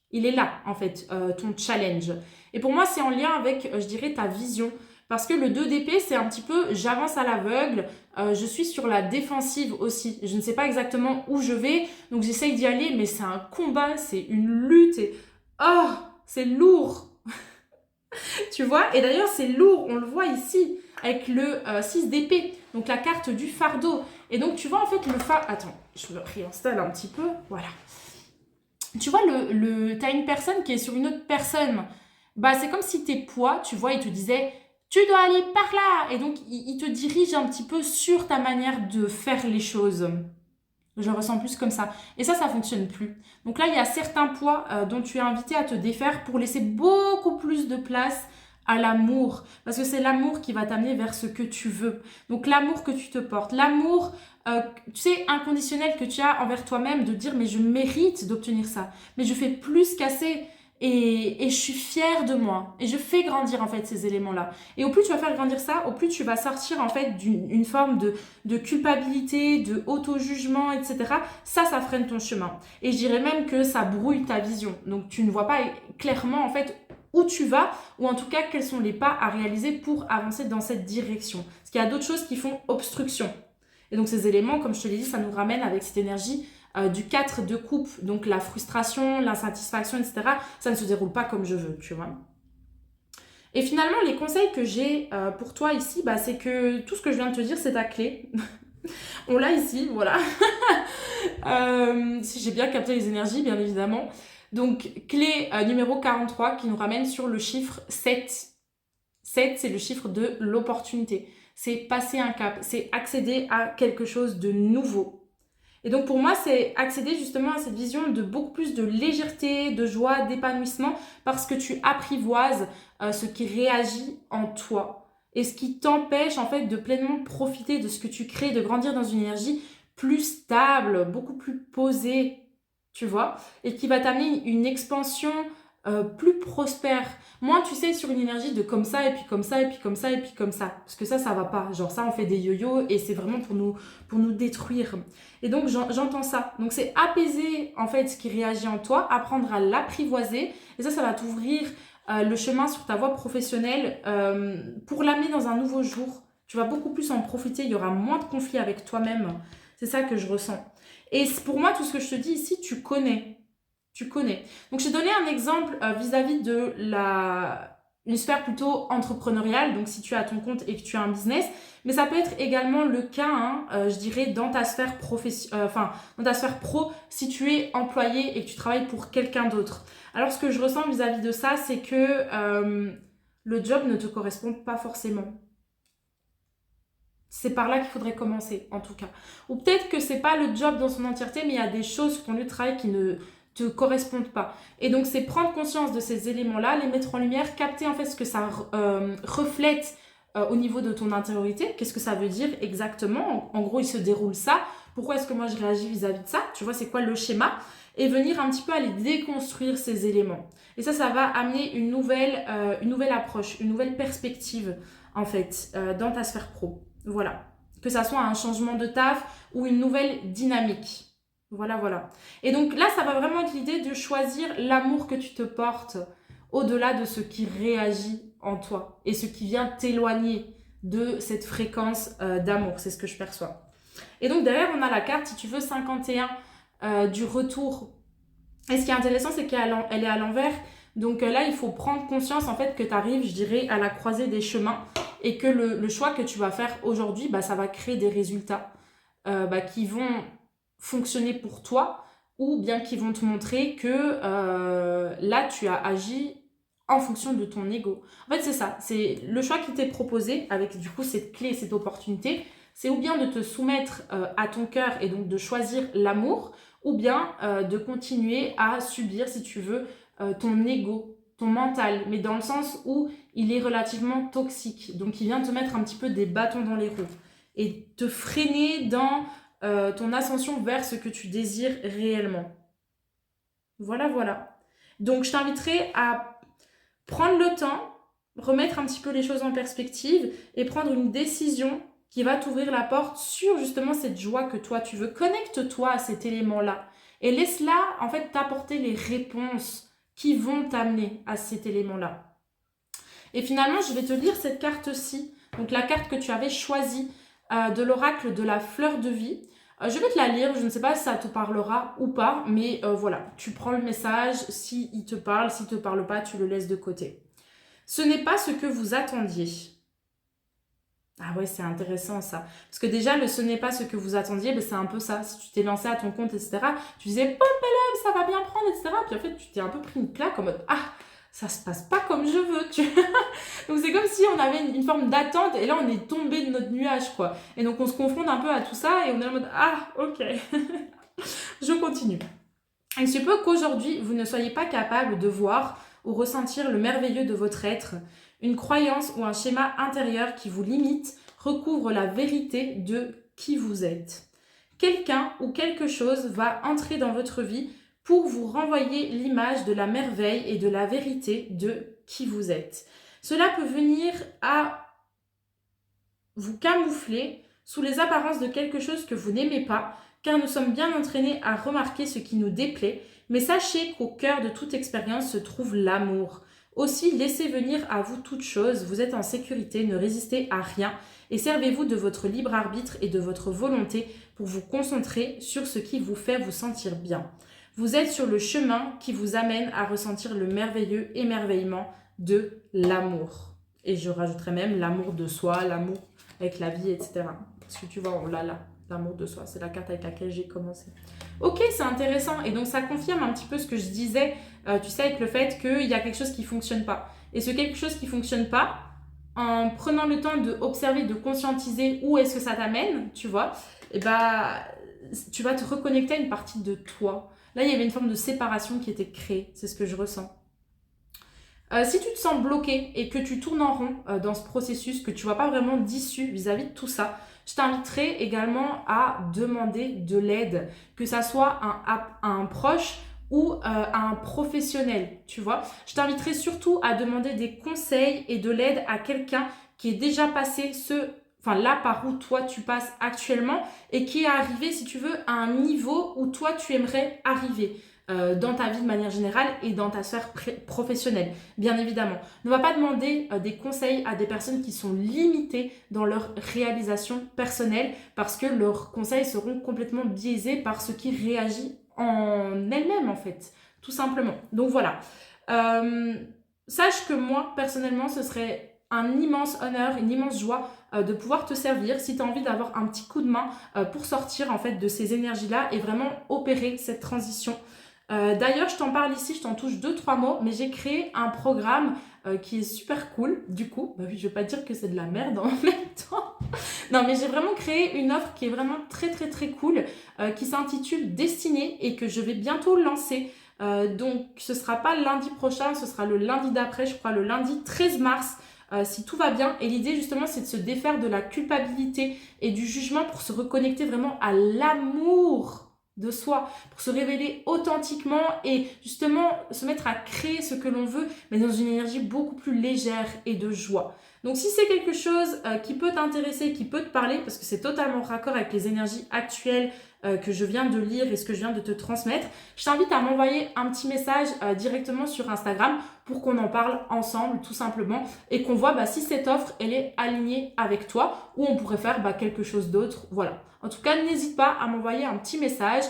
Speaker 1: Il est là, en fait, ton challenge. Et pour moi, c'est en lien avec, je dirais, ta vision. Parce que le 2 d'épée, c'est un petit peu, j'avance à l'aveugle, je suis sur la défensive aussi. Je ne sais pas exactement où je vais, donc j'essaye d'y aller, mais c'est un combat, c'est une lutte, et oh, c'est lourd, tu vois. Et d'ailleurs, c'est lourd, on le voit ici, avec le 6 d'épée, donc la carte du fardeau. Et donc, tu vois, en fait, le fardeau... Attends, je me réinstalle un petit peu, voilà. Tu vois, t'as une personne qui est sur une autre personne. Bah, c'est comme si tes poids, tu vois, il te disait, tu dois aller par là. Et donc, il te dirige un petit peu sur ta manière de faire les choses. Je le ressens plus comme ça. Et ça fonctionne plus. Donc là, il y a certains poids dont tu es invité à te défaire pour laisser beaucoup plus de place à l'amour. Parce que c'est l'amour qui va t'amener vers ce que tu veux. Donc l'amour que tu te portes, l'amour, tu sais, inconditionnel que tu as envers toi-même, de dire mais je mérite d'obtenir ça. Mais je fais plus qu'assez. Et je suis fière de moi. Et je fais grandir en fait ces éléments-là. Et au plus tu vas faire grandir ça, au plus tu vas sortir en fait d'une forme de culpabilité, de auto-jugement, etc. Ça freine ton chemin. Et je dirais même que ça brouille ta vision. Donc tu ne vois pas clairement en fait où tu vas, ou en tout cas quels sont les pas à réaliser pour avancer dans cette direction. Parce qu'il y a d'autres choses qui font obstruction. Et donc ces éléments, comme je te l'ai dit, ça nous ramène avec cette énergie du 4 de coupe, donc la frustration, l'insatisfaction, etc. Ça ne se déroule pas comme je veux, tu vois. Et finalement, les conseils que j'ai pour toi ici, bah, c'est que tout ce que je viens de te dire, c'est ta clé. On l'a ici, voilà. Si j'ai bien capté les énergies, bien évidemment. Donc, clé numéro 43 qui nous ramène sur le chiffre 7. 7, c'est le chiffre de l'opportunité. C'est passer un cap, c'est accéder à quelque chose de nouveau. Et donc pour moi, c'est accéder justement à cette vision de beaucoup plus de légèreté, de joie, d'épanouissement, parce que tu apprivoises ce qui réagit en toi. Et ce qui t'empêche en fait de pleinement profiter de ce que tu crées, de grandir dans une énergie plus stable, beaucoup plus posée, tu vois, et qui va t'amener une expansion plus prospère. Moins, tu sais, sur une énergie de comme ça, et puis comme ça, et puis comme ça, et puis comme ça. Parce que ça va pas. Genre ça, on fait des yo-yo, et c'est vraiment pour nous détruire. Et donc, j'entends ça. Donc, c'est apaiser, en fait, ce qui réagit en toi, apprendre à l'apprivoiser. Et ça va t'ouvrir le chemin sur ta voie professionnelle pour l'amener dans un nouveau jour. Tu vas beaucoup plus en profiter. Il y aura moins de conflits avec toi-même. C'est ça que je ressens. Et pour moi, tout ce que je te dis ici, tu connais. Tu connais. Donc, je t'ai donné un exemple vis-à-vis de une sphère plutôt entrepreneuriale, donc si tu as ton compte et que tu as un business, mais ça peut être également le cas, hein, je dirais, dans ta sphère dans ta sphère pro, si tu es employé et que tu travailles pour quelqu'un d'autre. Alors, ce que je ressens vis-à-vis de ça, c'est que le job ne te correspond pas forcément. C'est par là qu'il faudrait commencer, en tout cas. Ou peut-être que c'est pas le job dans son entièreté, mais il y a des choses sur ton lieu de travail qui ne te correspondent pas. Et donc, c'est prendre conscience de ces éléments-là, les mettre en lumière, capter en fait ce que ça reflète au niveau de ton intériorité. Qu'est-ce que ça veut dire exactement ? En gros, il se déroule ça. Pourquoi est-ce que moi je réagis vis-à-vis de ça ? Tu vois, c'est quoi le schéma ? et venir un petit peu aller déconstruire ces éléments. Et ça va amener une nouvelle approche, une nouvelle perspective en fait dans ta sphère pro. Voilà. Que ça soit un changement de taf ou une nouvelle dynamique. Voilà, voilà. Et donc là, ça va vraiment être l'idée de choisir l'amour que tu te portes au-delà de ce qui réagit en toi et ce qui vient t'éloigner de cette fréquence d'amour. C'est ce que je perçois. Et donc derrière, on a la carte, si tu veux, 51 du retour. Et ce qui est intéressant, c'est qu'elle est à l'envers. Donc là, il faut prendre conscience en fait que tu arrives, je dirais, à la croisée des chemins et que le choix que tu vas faire aujourd'hui, bah, ça va créer des résultats qui vont fonctionner pour toi ou bien qui vont te montrer que là, tu as agi en fonction de ton ego. En fait, c'est ça. C'est le choix qui t'est proposé avec du coup cette clé, cette opportunité. C'est ou bien de te soumettre à ton cœur et donc de choisir l'amour, ou bien de continuer à subir, si tu veux, ton ego, ton mental, mais dans le sens où il est relativement toxique. Donc, il vient te mettre un petit peu des bâtons dans les roues et te freiner dans ton ascension vers ce que tu désires réellement. Voilà, voilà. Donc, je t'inviterai à prendre le temps, remettre un petit peu les choses en perspective et prendre une décision qui va t'ouvrir la porte sur justement cette joie que toi tu veux. Connecte-toi à cet élément-là et laisse-la en fait t'apporter les réponses qui vont t'amener à cet élément-là. Et finalement, je vais te lire cette carte-ci, donc la carte que tu avais choisie de l'oracle de la fleur de vie. Je vais te la lire, je ne sais pas si ça te parlera ou pas, mais voilà, tu prends le message, s'il te parle, s'il ne te parle pas, tu le laisses de côté. Ce n'est pas ce que vous attendiez. Ah ouais, c'est intéressant ça. Parce que déjà, ce n'est pas ce que vous attendiez, ben c'est un peu ça. Si tu t'es lancé à ton compte, etc., tu disais, Pom, ça va bien prendre, etc. Puis en fait, tu t'es un peu pris une claque en mode, ah, ça se passe pas comme je veux. Donc c'est comme si on avait une forme d'attente et là, on est tombé de notre nuage, quoi. Et donc, on se confronte un peu à tout ça et on est en mode, ah, ok. Je continue. Il se peut qu'aujourd'hui, vous ne soyez pas capable de voir ou ressentir le merveilleux de votre être. Une croyance ou un schéma intérieur qui vous limite recouvre la vérité de qui vous êtes. Quelqu'un ou quelque chose va entrer dans votre vie pour vous renvoyer l'image de la merveille et de la vérité de qui vous êtes. Cela peut venir à vous camoufler sous les apparences de quelque chose que vous n'aimez pas, car nous sommes bien entraînés à remarquer ce qui nous déplaît, mais sachez qu'au cœur de toute expérience se trouve l'amour. Aussi, laissez venir à vous toute chose, vous êtes en sécurité, ne résistez à rien et servez-vous de votre libre arbitre et de votre volonté pour vous concentrer sur ce qui vous fait vous sentir bien. Vous êtes sur le chemin qui vous amène à ressentir le merveilleux émerveillement de l'amour. Et je rajouterais même l'amour de soi, l'amour avec la vie, etc. Parce que tu vois, on l'a là, l'amour de soi, c'est la carte avec laquelle j'ai commencé. Ok, c'est intéressant. Et donc, ça confirme un petit peu ce que je disais, tu sais, avec le fait qu'il y a quelque chose qui ne fonctionne pas. Et ce quelque chose qui ne fonctionne pas, en prenant le temps d'observer, de conscientiser où est-ce que ça t'amène, tu vois, et tu vas te reconnecter à une partie de toi. Là, il y avait une forme de séparation qui était créée. C'est ce que je ressens. Si tu te sens bloqué et que tu tournes en rond dans ce processus, que tu ne vois pas vraiment d'issue vis-à-vis de tout ça, je t'inviterai également à demander de l'aide, que ça soit à un proche ou à un professionnel, tu vois. Je t'inviterai surtout à demander des conseils et de l'aide à quelqu'un qui est déjà passé là par où toi tu passes actuellement et qui est arrivé, si tu veux, à un niveau où toi tu aimerais arriver. Dans ta vie de manière générale et dans ta sphère professionnelle, bien évidemment. Ne va pas demander des conseils à des personnes qui sont limitées dans leur réalisation personnelle parce que leurs conseils seront complètement biaisés par ce qui réagit en elle-même, en fait, tout simplement. Donc voilà. Sache que moi, personnellement, ce serait un immense honneur, une immense joie de pouvoir te servir si tu as envie d'avoir un petit coup de main pour sortir en fait de ces énergies-là et vraiment opérer cette transition. D'ailleurs, je t'en parle ici, je t'en touche 2-3 mots, mais j'ai créé un programme qui est super cool. Du coup, oui, je vais pas dire que c'est de la merde en même temps. Non, mais j'ai vraiment créé une offre qui est vraiment très très très cool, qui s'intitule Destinée et que je vais bientôt lancer. Donc, ce sera pas lundi prochain, ce sera le lundi d'après, je crois le lundi 13 mars. Si tout va bien. Et l'idée justement, c'est de se défaire de la culpabilité et du jugement pour se reconnecter vraiment à l'amour de soi, pour se révéler authentiquement et justement se mettre à créer ce que l'on veut, mais dans une énergie beaucoup plus légère et de joie. Donc si c'est quelque chose qui peut t'intéresser, qui peut te parler, parce que c'est totalement raccord avec les énergies actuelles que je viens de lire et ce que je viens de te transmettre, je t'invite à m'envoyer un petit message directement sur Instagram pour qu'on en parle ensemble tout simplement et qu'on voit si cette offre elle est alignée avec toi ou on pourrait faire quelque chose d'autre. Voilà. En tout cas, n'hésite pas à m'envoyer un petit message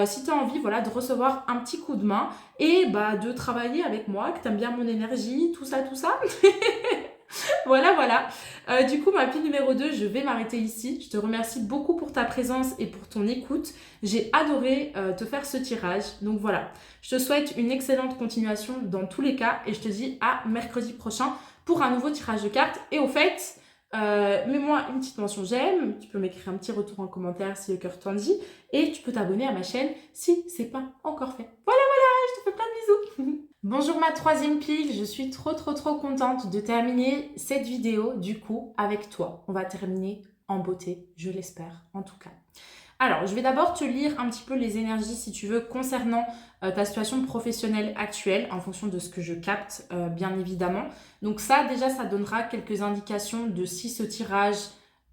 Speaker 1: si tu as envie de recevoir un petit coup de main et de travailler avec moi, que tu aimes bien mon énergie, tout ça, tout ça. Voilà. Du coup, ma pile numéro 2, je vais m'arrêter ici. Je te remercie beaucoup pour ta présence et pour ton écoute. J'ai adoré te faire ce tirage. Donc voilà, je te souhaite une excellente continuation dans tous les cas et je te dis à mercredi prochain pour un nouveau tirage de cartes. Et au fait, mets-moi une petite mention j'aime. Tu peux m'écrire un petit retour en commentaire si le cœur t'en dit. Et tu peux t'abonner à ma chaîne si c'est pas encore fait. Voilà, je te fais plein de bisous. Bonjour ma troisième pile, je suis trop contente de terminer cette vidéo du coup avec toi. On va terminer en beauté, je l'espère en tout cas. Alors, je vais d'abord te lire un petit peu les énergies si tu veux concernant ta situation professionnelle actuelle en fonction de ce que je capte bien évidemment. Donc ça déjà ça donnera quelques indications de si ce tirage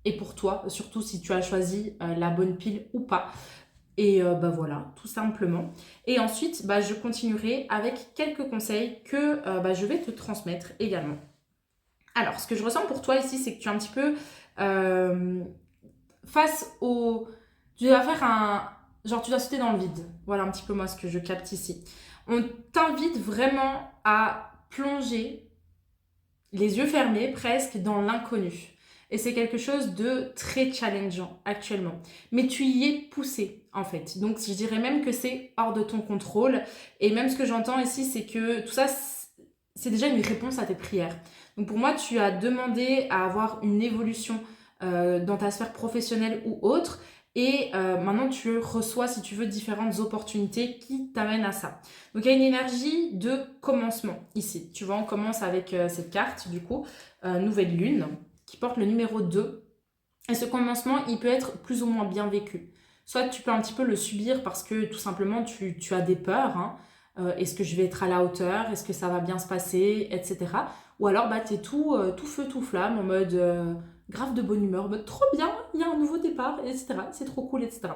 Speaker 1: est pour toi, surtout si tu as choisi la bonne pile ou pas. Et voilà, tout simplement. Et ensuite, je continuerai avec quelques conseils que je vais te transmettre également. Alors, ce que je ressens pour toi ici, c'est que tu es un petit peu face au... Tu dois faire un... Genre, tu dois sauter dans le vide. Voilà un petit peu moi ce que je capte ici. On t'invite vraiment à plonger les yeux fermés presque dans l'inconnu. Et c'est quelque chose de très challengeant actuellement. Mais tu y es poussé en fait. Donc je dirais même que c'est hors de ton contrôle. Et même ce que j'entends ici, c'est que tout ça, c'est déjà une réponse à tes prières. Donc pour moi, tu as demandé à avoir une évolution dans ta sphère professionnelle ou autre. Et maintenant, tu reçois, si tu veux, différentes opportunités qui t'amènent à ça. Donc, il y a une énergie de commencement ici. Tu vois, on commence avec cette carte, du coup, Nouvelle Lune, qui porte le numéro 2. Et ce commencement, il peut être plus ou moins bien vécu. Soit tu peux un petit peu le subir parce que, tout simplement, tu as des peurs. Hein. Est-ce que je vais être à la hauteur? Est-ce que ça va bien se passer? Etc. Ou alors, tu es tout feu, tout flamme, en mode... grave de bonne humeur, trop bien, il y a un nouveau départ, etc. C'est trop cool, etc.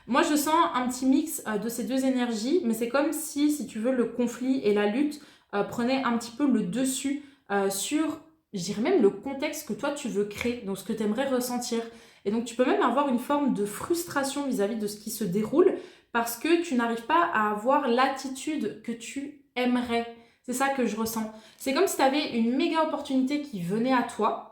Speaker 1: Moi, je sens un petit mix de ces deux énergies, mais c'est comme si tu veux, le conflit et la lutte prenaient un petit peu le dessus sur, je dirais même, le contexte que toi, tu veux créer, donc ce que tu aimerais ressentir. Et donc, tu peux même avoir une forme de frustration vis-à-vis de ce qui se déroule parce que tu n'arrives pas à avoir l'attitude que tu aimerais. C'est ça que je ressens. C'est comme si tu avais une méga opportunité qui venait à toi.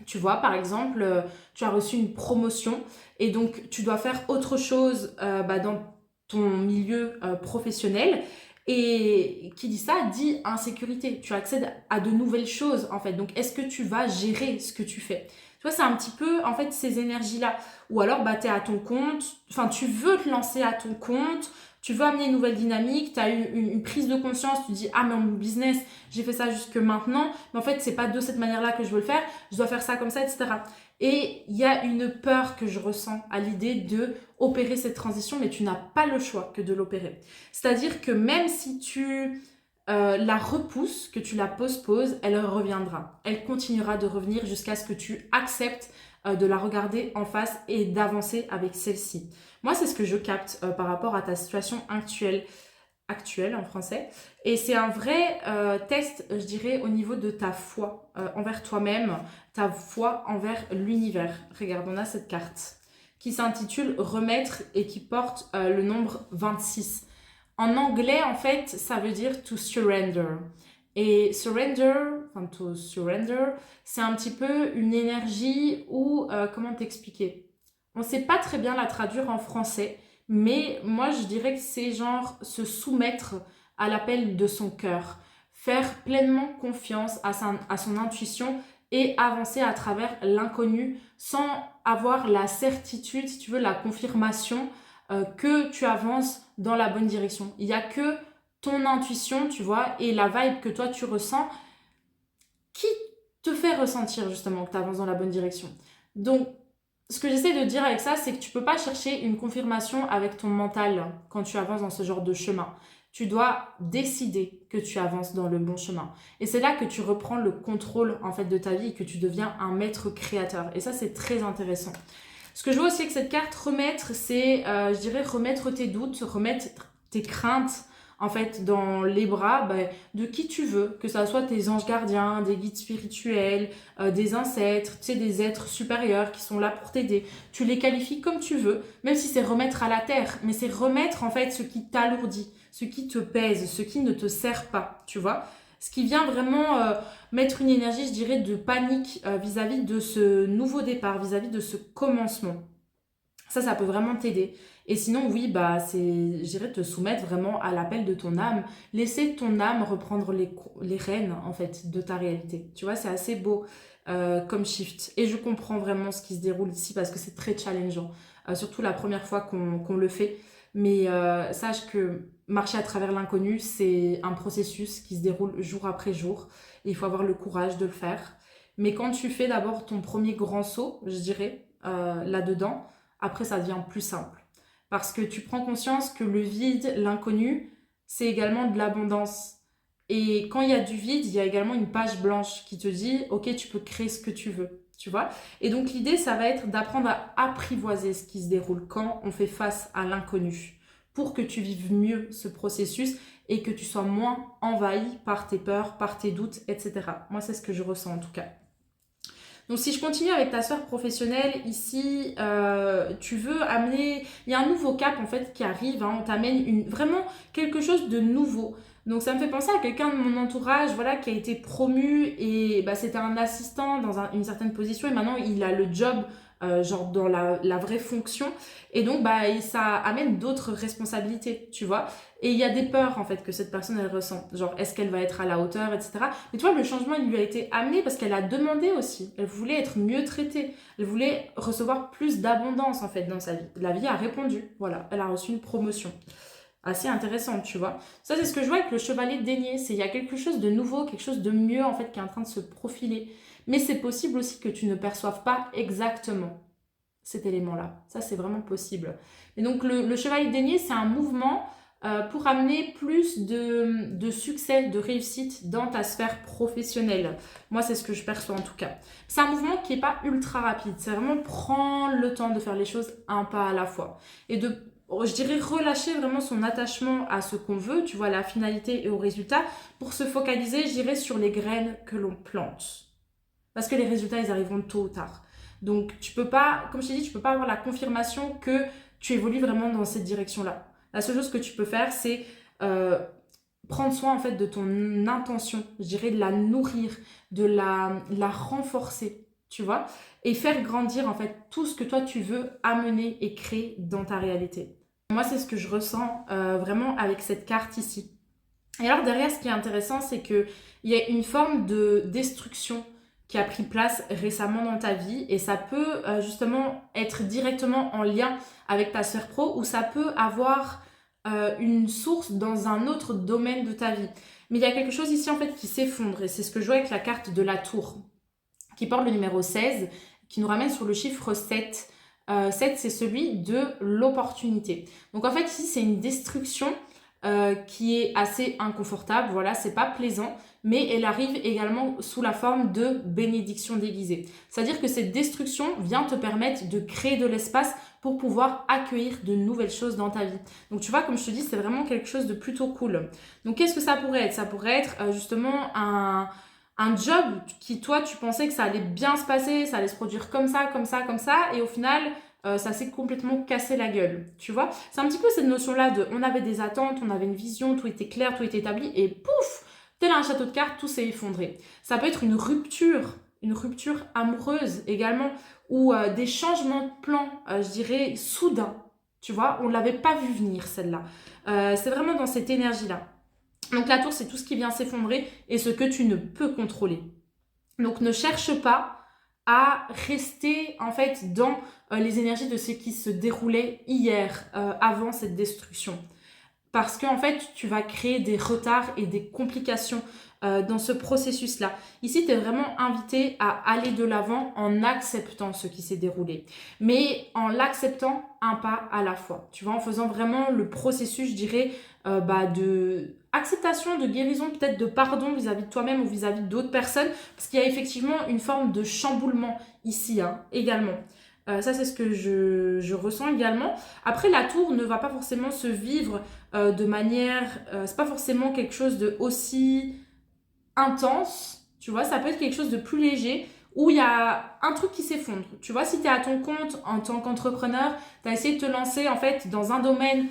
Speaker 1: Tu vois, par exemple, tu as reçu une promotion et donc tu dois faire autre chose dans ton milieu professionnel. Et qui dit ça, dit insécurité. Tu accèdes à de nouvelles choses, en fait. Donc, est-ce que tu vas gérer ce que tu fais? Tu vois, c'est un petit peu, en fait, ces énergies-là. Ou alors, tu es à ton compte, enfin, tu veux te lancer à ton compte, tu veux amener une nouvelle dynamique, tu as eu une prise de conscience, tu dis « Ah, mais mon business, j'ai fait ça jusque maintenant, mais en fait, c'est pas de cette manière-là que je veux le faire, je dois faire ça comme ça, etc. » Et il y a une peur que je ressens à l'idée de opérer cette transition, mais tu n'as pas le choix que de l'opérer. C'est-à-dire que même si tu la repousses, que tu la postposes, elle reviendra. Elle continuera de revenir jusqu'à ce que tu acceptes de la regarder en face et d'avancer avec celle-ci. Moi, c'est ce que je capte par rapport à ta situation actuelle en français. Et c'est un vrai test, je dirais, au niveau de ta foi envers toi-même, ta foi envers l'univers. Regarde, on a cette carte qui s'intitule Remettre et qui porte le nombre 26. En anglais, en fait, ça veut dire to surrender. Et to surrender, c'est un petit peu une énergie où, comment t'expliquer? On ne sait pas très bien la traduire en français, mais moi je dirais que c'est genre se soumettre à l'appel de son cœur, faire pleinement confiance à son intuition et avancer à travers l'inconnu sans avoir la certitude, si tu veux, la confirmation que tu avances dans la bonne direction. Il n'y a que ton intuition, tu vois, et la vibe que toi tu ressens qui te fait ressentir justement que tu avances dans la bonne direction. Donc, ce que j'essaie de dire avec ça, c'est que tu peux pas chercher une confirmation avec ton mental quand tu avances dans ce genre de chemin. Tu dois décider que tu avances dans le bon chemin. Et c'est là que tu reprends le contrôle en fait de ta vie et que tu deviens un maître créateur. Et ça, c'est très intéressant. Ce que je vois aussi avec cette carte remettre, c'est, je dirais, remettre tes doutes, remettre tes craintes, en fait, dans les bras de qui tu veux, que ça soit tes anges gardiens, des guides spirituels, des ancêtres, tu sais, des êtres supérieurs qui sont là pour t'aider. Tu les qualifies comme tu veux, même si c'est remettre à la terre, mais c'est remettre, en fait, ce qui t'alourdit, ce qui te pèse, ce qui ne te sert pas, tu vois. Ce qui vient vraiment mettre une énergie, je dirais, de panique vis-à-vis de ce nouveau départ, vis-à-vis de ce commencement. Ça peut vraiment t'aider. Et sinon, oui, c'est, je dirais, te soumettre vraiment à l'appel de ton âme. Laisser ton âme reprendre les rênes, en fait, de ta réalité. Tu vois, c'est assez beau comme shift. Et je comprends vraiment ce qui se déroule ici parce que c'est très challengeant. Surtout la première fois qu'on le fait. Mais sache que marcher à travers l'inconnu, c'est un processus qui se déroule jour après jour. Et il faut avoir le courage de le faire. Mais quand tu fais d'abord ton premier grand saut, je dirais, là-dedans, après ça devient plus simple. Parce que tu prends conscience que le vide, l'inconnu, c'est également de l'abondance. Et quand il y a du vide, il y a également une page blanche qui te dit, ok, tu peux créer ce que tu veux, tu vois. Et donc l'idée, ça va être d'apprendre à apprivoiser ce qui se déroule quand on fait face à l'inconnu, pour que tu vives mieux ce processus et que tu sois moins envahi par tes peurs, par tes doutes, etc. Moi, c'est ce que je ressens en tout cas. Donc si je continue avec ta sphère professionnelle, ici, tu veux amener... Il y a un nouveau cap en fait qui arrive, hein, on t'amène vraiment quelque chose de nouveau. Donc ça me fait penser à quelqu'un de mon entourage, voilà, qui a été promu et c'était un assistant dans une certaine position et maintenant il a le job genre dans la vraie fonction et donc ça amène d'autres responsabilités, tu vois. Et il y a des peurs en fait que cette personne elle ressent, genre est-ce qu'elle va être à la hauteur, etc. Mais tu vois, le changement il lui a été amené parce qu'elle a demandé aussi, elle voulait être mieux traitée, elle voulait recevoir plus d'abondance en fait dans sa vie. La vie a répondu, voilà, elle a reçu une promotion. Assez intéressante, tu vois. Ça, c'est ce que je vois avec le chevalier de denier. Il y a quelque chose de nouveau, quelque chose de mieux, en fait, qui est en train de se profiler. Mais c'est possible aussi que tu ne perçoives pas exactement cet élément-là. Ça, c'est vraiment possible. Et donc, le chevalier de denier, c'est un mouvement pour amener plus de succès, de réussite dans ta sphère professionnelle. Moi, c'est ce que je perçois en tout cas. C'est un mouvement qui n'est pas ultra rapide. C'est vraiment prendre le temps de faire les choses un pas à la fois. Et je dirais relâcher vraiment son attachement à ce qu'on veut, tu vois, la finalité et au résultat, pour se focaliser, je dirais, sur les graines que l'on plante. Parce que les résultats, ils arriveront tôt ou tard. Donc, tu peux pas, comme je t'ai dit, tu peux pas avoir la confirmation que tu évolues vraiment dans cette direction-là. La seule chose que tu peux faire, c'est prendre soin, en fait, de ton intention, je dirais, de la nourrir, de la renforcer, tu vois, et faire grandir, en fait, tout ce que toi, tu veux amener et créer dans ta réalité. Moi, c'est ce que je ressens vraiment avec cette carte ici. Et alors derrière, ce qui est intéressant, c'est qu'il y a une forme de destruction qui a pris place récemment dans ta vie et ça peut justement être directement en lien avec ta sphère pro ou ça peut avoir une source dans un autre domaine de ta vie. Mais il y a quelque chose ici en fait qui s'effondre et c'est ce que je vois avec la carte de la tour qui porte le numéro 16 qui nous ramène sur le chiffre 7. 7, c'est celui de l'opportunité. Donc en fait, ici, c'est une destruction qui est assez inconfortable. Voilà, c'est pas plaisant, mais elle arrive également sous la forme de bénédiction déguisée. C'est-à-dire que cette destruction vient te permettre de créer de l'espace pour pouvoir accueillir de nouvelles choses dans ta vie. Donc tu vois, comme je te dis, c'est vraiment quelque chose de plutôt cool. Donc qu'est-ce que ça pourrait être? Ça pourrait être justement un job qui, toi, tu pensais que ça allait bien se passer, ça allait se produire comme ça, comme ça, comme ça, et au final, ça s'est complètement cassé la gueule, tu vois. C'est un petit peu cette notion-là de, on avait des attentes, on avait une vision, tout était clair, tout était établi, et pouf, tel un château de cartes, tout s'est effondré. Ça peut être une rupture amoureuse également, ou des changements de plan, je dirais, soudains, tu vois, on ne l'avait pas vu venir, celle-là. C'est vraiment dans cette énergie-là. Donc la tour, c'est tout ce qui vient s'effondrer et ce que tu ne peux contrôler. Donc ne cherche pas à rester en fait dans les énergies de ce qui se déroulait hier, avant cette destruction. parce qu'en fait, tu vas créer des retards et des complications dans ce processus-là. Ici, tu es vraiment invité à aller de l'avant en acceptant ce qui s'est déroulé, mais en l'acceptant un pas à la fois. Tu vois, en faisant vraiment le processus, je dirais, de acceptation, de guérison, peut-être de pardon vis-à-vis de toi-même ou vis-à-vis d'autres personnes, parce qu'il y a effectivement une forme de chamboulement ici, également. Ça, c'est ce que je ressens également. Après, la tour ne va pas forcément se vivre de manière... c'est pas forcément quelque chose de aussi intense, tu vois, ça peut être quelque chose de plus léger où il y a un truc qui s'effondre. Tu vois, si tu es à ton compte en tant qu'entrepreneur, tu as essayé de te lancer en fait dans un domaine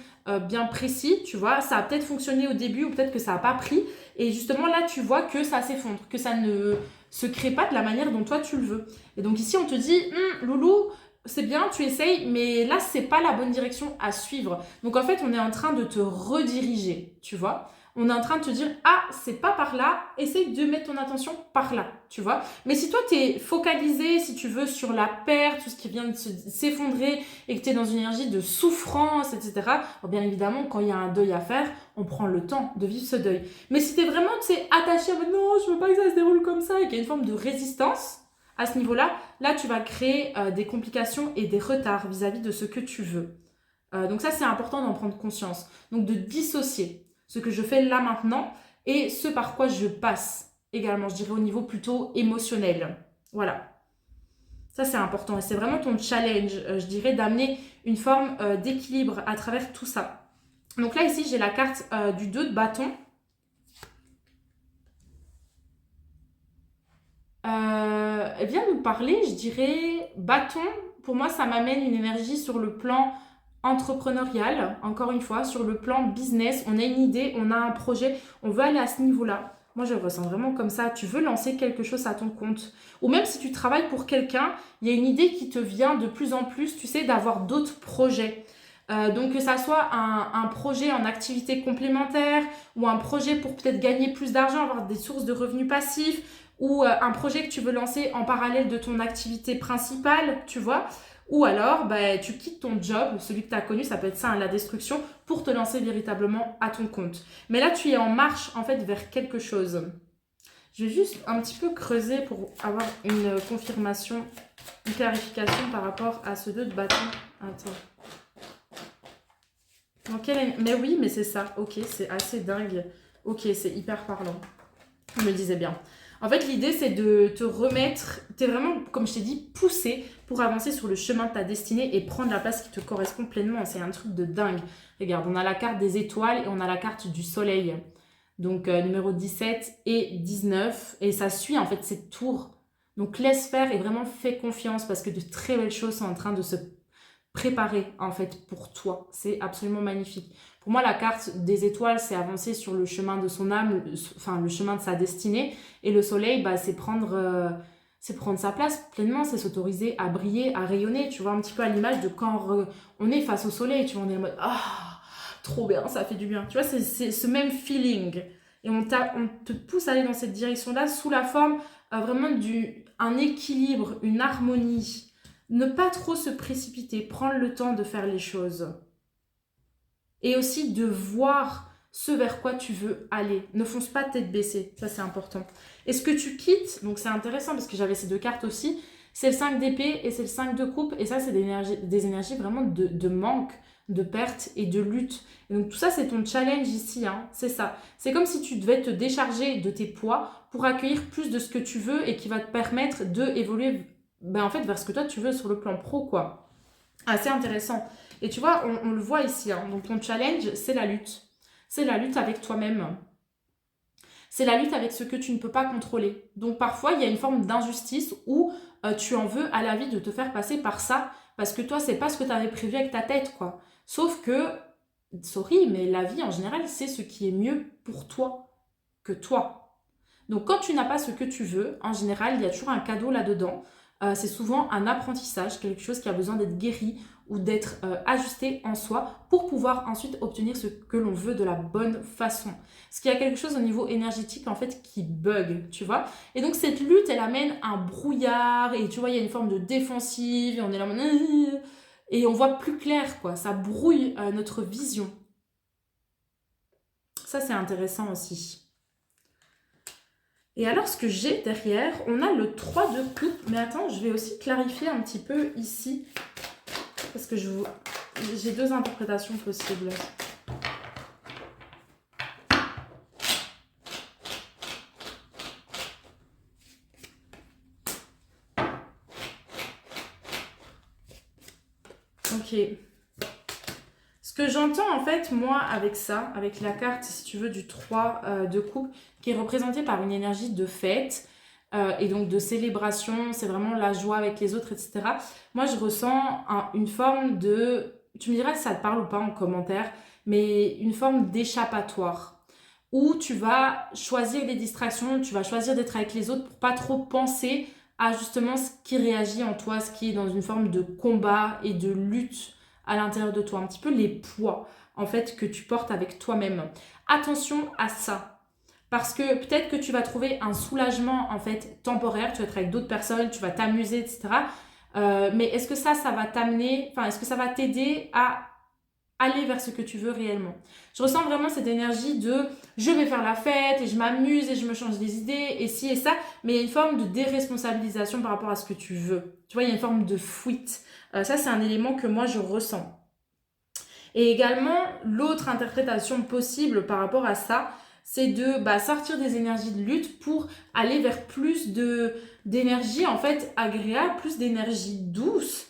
Speaker 1: bien précis, tu vois, ça a peut-être fonctionné au début ou peut-être que ça n'a pas pris et justement là tu vois que ça s'effondre, que ça ne se crée pas de la manière dont toi tu le veux. Et donc ici on te dit, Loulou, c'est bien, tu essayes, mais là c'est pas la bonne direction à suivre. Donc en fait on est en train de te rediriger, tu vois. On est en train de te dire, ah, c'est pas par là, essaye de mettre ton attention par là, tu vois. Mais si toi, tu es focalisé, si tu veux, sur la perte, tout ce qui vient de s'effondrer et que tu es dans une énergie de souffrance, etc., bon, bien évidemment, quand il y a un deuil à faire, on prend le temps de vivre ce deuil. Mais si tu es vraiment, tu sais, attaché à non, je veux pas que ça se déroule comme ça, et qu'il y a une forme de résistance à ce niveau-là, là, tu vas créer des complications et des retards vis-à-vis de ce que tu veux. Donc ça, c'est important d'en prendre conscience. Donc de dissocier ce que je fais là maintenant et ce par quoi je passe également, je dirais au niveau plutôt émotionnel. Voilà, ça c'est important et c'est vraiment ton challenge, je dirais, d'amener une forme d'équilibre à travers tout ça. Donc là ici j'ai la carte du 2 de bâton. Elle vient nous parler, je dirais, bâton, pour moi ça m'amène une énergie sur le plan entrepreneurial, encore une fois, sur le plan business, on a une idée, on a un projet, on veut aller à ce niveau-là. Moi, je le ressens vraiment comme ça. Tu veux lancer quelque chose à ton compte. Ou même si tu travailles pour quelqu'un, il y a une idée qui te vient de plus en plus, tu sais, d'avoir d'autres projets. Donc que ça soit un projet en activité complémentaire ou un projet pour peut-être gagner plus d'argent, avoir des sources de revenus passifs ou un projet que tu veux lancer en parallèle de ton activité principale, tu vois. Ou alors, tu quittes ton job, celui que tu as connu, ça peut être ça, la destruction, pour te lancer véritablement à ton compte. Mais là, tu es en marche, en fait, vers quelque chose. Je vais juste un petit peu creuser pour avoir une confirmation, une clarification par rapport à ce 2 de bâton. Attends. Mais oui, mais c'est ça. Ok, c'est assez dingue. Ok, c'est hyper parlant. Je me disais bien. En fait, l'idée, c'est de te remettre, t'es vraiment, comme je t'ai dit, poussé pour avancer sur le chemin de ta destinée et prendre la place qui te correspond pleinement. C'est un truc de dingue. Regarde, on a la carte des étoiles et on a la carte du soleil. Donc, numéro 17 et 19. Et ça suit, en fait, cette tour. Donc, laisse faire et vraiment fais confiance parce que de très belles choses sont en train de se préparer, en fait, pour toi. C'est absolument magnifique. Pour moi, la carte des étoiles, c'est avancer sur le chemin de son âme, enfin le chemin de sa destinée. Et le soleil, c'est prendre sa place pleinement, c'est s'autoriser à briller, à rayonner. Tu vois, un petit peu à l'image de quand on est face au soleil, tu vois, on est en mode « Ah, trop bien, ça fait du bien ». Tu vois, c'est ce même feeling. Et on te pousse à aller dans cette direction-là sous la forme vraiment d'un équilibre, une harmonie. Ne pas trop se précipiter, prendre le temps de faire les choses. Et aussi de voir ce vers quoi tu veux aller. Ne fonce pas tête baissée, ça c'est important. Et ce que tu quittes, donc c'est intéressant parce que j'avais ces 2 cartes aussi, c'est le 5 d'épée et c'est le 5 de coupe. Et ça c'est des énergies vraiment de manque, de perte et de lutte. Et donc tout ça c'est ton challenge ici, c'est ça. C'est comme si tu devais te décharger de tes poids pour accueillir plus de ce que tu veux et qui va te permettre d'évoluer en fait, vers ce que toi tu veux sur le plan pro, quoi. Assez intéressant. Et tu vois, on le voit ici. Donc, ton challenge, c'est la lutte. C'est la lutte avec toi-même. C'est la lutte avec ce que tu ne peux pas contrôler. Donc, parfois, il y a une forme d'injustice où tu en veux à la vie de te faire passer par ça parce que toi, c'est pas ce que tu avais prévu avec ta tête, quoi. Sauf que, sorry, mais la vie, en général, c'est ce qui est mieux pour toi que toi. Donc, quand tu n'as pas ce que tu veux, en général, il y a toujours un cadeau là-dedans. C'est souvent un apprentissage, quelque chose qui a besoin d'être guéri ou d'être ajusté en soi pour pouvoir ensuite obtenir ce que l'on veut de la bonne façon. Parce qu'il y a quelque chose au niveau énergétique en fait qui bug, tu vois. Et donc cette lutte, elle amène un brouillard et tu vois, il y a une forme de défensive et on est là et on voit plus clair, quoi. Ça brouille notre vision. Ça, c'est intéressant aussi. Et alors, ce que j'ai derrière, on a le 3 de coupe. Mais attends, je vais aussi clarifier un petit peu ici. Parce que j'ai deux interprétations possibles. Ok. Ce que j'entends en fait, moi, avec ça, avec la carte, si tu veux, du 3 de coupe, qui est représentée par une énergie de fête et donc de célébration, c'est vraiment la joie avec les autres, etc. Moi, je ressens une forme de... Tu me diras si ça te parle ou pas en commentaire, mais une forme d'échappatoire où tu vas choisir des distractions, tu vas choisir d'être avec les autres pour pas trop penser à justement ce qui réagit en toi, ce qui est dans une forme de combat et de lutte à l'intérieur de toi, un petit peu les poids en fait que tu portes avec toi-même. Attention à ça. Parce que peut-être que tu vas trouver un soulagement en fait temporaire, tu vas être avec d'autres personnes, tu vas t'amuser, etc. Mais est-ce que ça va t'amener, enfin est-ce que ça va t'aider à aller vers ce que tu veux réellement? Je ressens vraiment cette énergie de je vais faire la fête et je m'amuse et je me change des idées et ci et ça, mais il y a une forme de déresponsabilisation par rapport à ce que tu veux. Tu vois, il y a une forme de fuite. Ça, c'est un élément que moi je ressens. Et également, l'autre interprétation possible par rapport à ça, c'est de sortir des énergies de lutte pour aller vers plus d'énergie en fait agréable, plus d'énergie douce,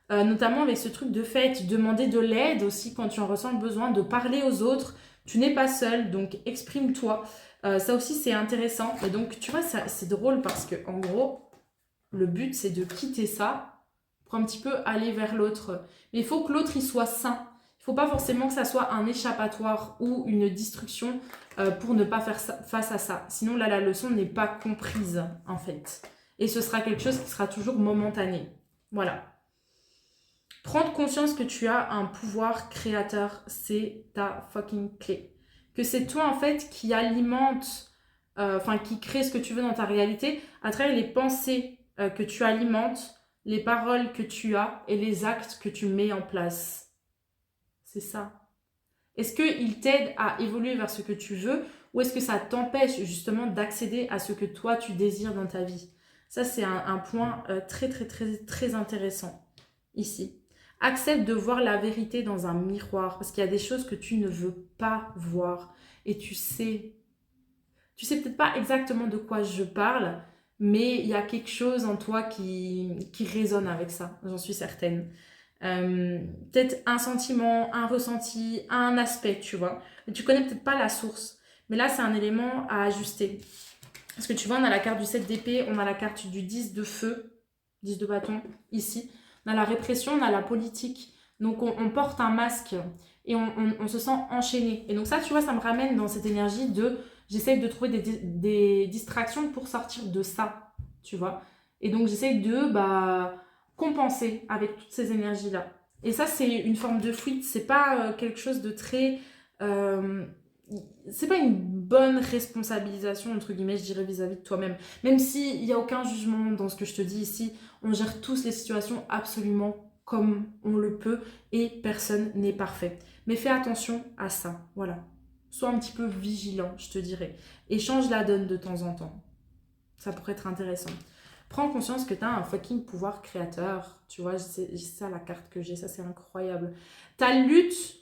Speaker 1: notamment avec ce truc de fête, demander de l'aide aussi quand tu en ressens le besoin, de parler aux autres. Tu n'es pas seul, donc exprime-toi. Ça aussi, c'est intéressant. Et donc, tu vois, c'est drôle parce que en gros, le but, c'est de quitter ça pour un petit peu aller vers l'autre. Mais il faut que l'autre, il soit sain. Il ne faut pas forcément que ça soit un échappatoire ou une destruction pour ne pas faire face à ça. Sinon, là, la leçon n'est pas comprise, en fait. Et ce sera quelque chose qui sera toujours momentané. Voilà. Prendre conscience que tu as un pouvoir créateur, c'est ta fucking clé. Que c'est toi, en fait, qui alimente, qui crée ce que tu veux dans ta réalité à travers les pensées que tu alimentes, les paroles que tu as et les actes que tu mets en place. C'est ça. Est-ce qu'il t'aide à évoluer vers ce que tu veux ou est-ce que ça t'empêche justement d'accéder à ce que toi tu désires dans ta vie? Ça, c'est un point très, très, très, très intéressant ici. Accepte de voir la vérité dans un miroir parce qu'il y a des choses que tu ne veux pas voir et tu sais peut-être pas exactement de quoi je parle, mais il y a quelque chose en toi qui résonne avec ça, j'en suis certaine. Peut-être un sentiment, un ressenti, un aspect, tu vois. Mais tu connais peut-être pas la source. Mais là, c'est un élément à ajuster. Parce que tu vois, on a la carte du 7 d'épée, on a la carte du 10 de feu, 10 de bâton, ici. On a la répression, on a la politique. Donc, on porte un masque et on se sent enchaîné. Et donc ça, tu vois, ça me ramène dans cette énergie de... J'essaye de trouver des distractions pour sortir de ça, tu vois. Et donc, j'essaye de compenser avec toutes ces énergies-là. Et ça, c'est une forme de fuite. C'est pas quelque chose de très... c'est pas une bonne responsabilisation, entre guillemets, je dirais, vis-à-vis de toi-même. Même s'il n'y a aucun jugement dans ce que je te dis ici, on gère tous les situations absolument comme on le peut et personne n'est parfait. Mais fais attention à ça, voilà. Sois un petit peu vigilant, je te dirais. Et change la donne de temps en temps. Ça pourrait être intéressant. Prends conscience que tu as un fucking pouvoir créateur. Tu vois, c'est ça la carte que j'ai, ça c'est incroyable. Ta lutte,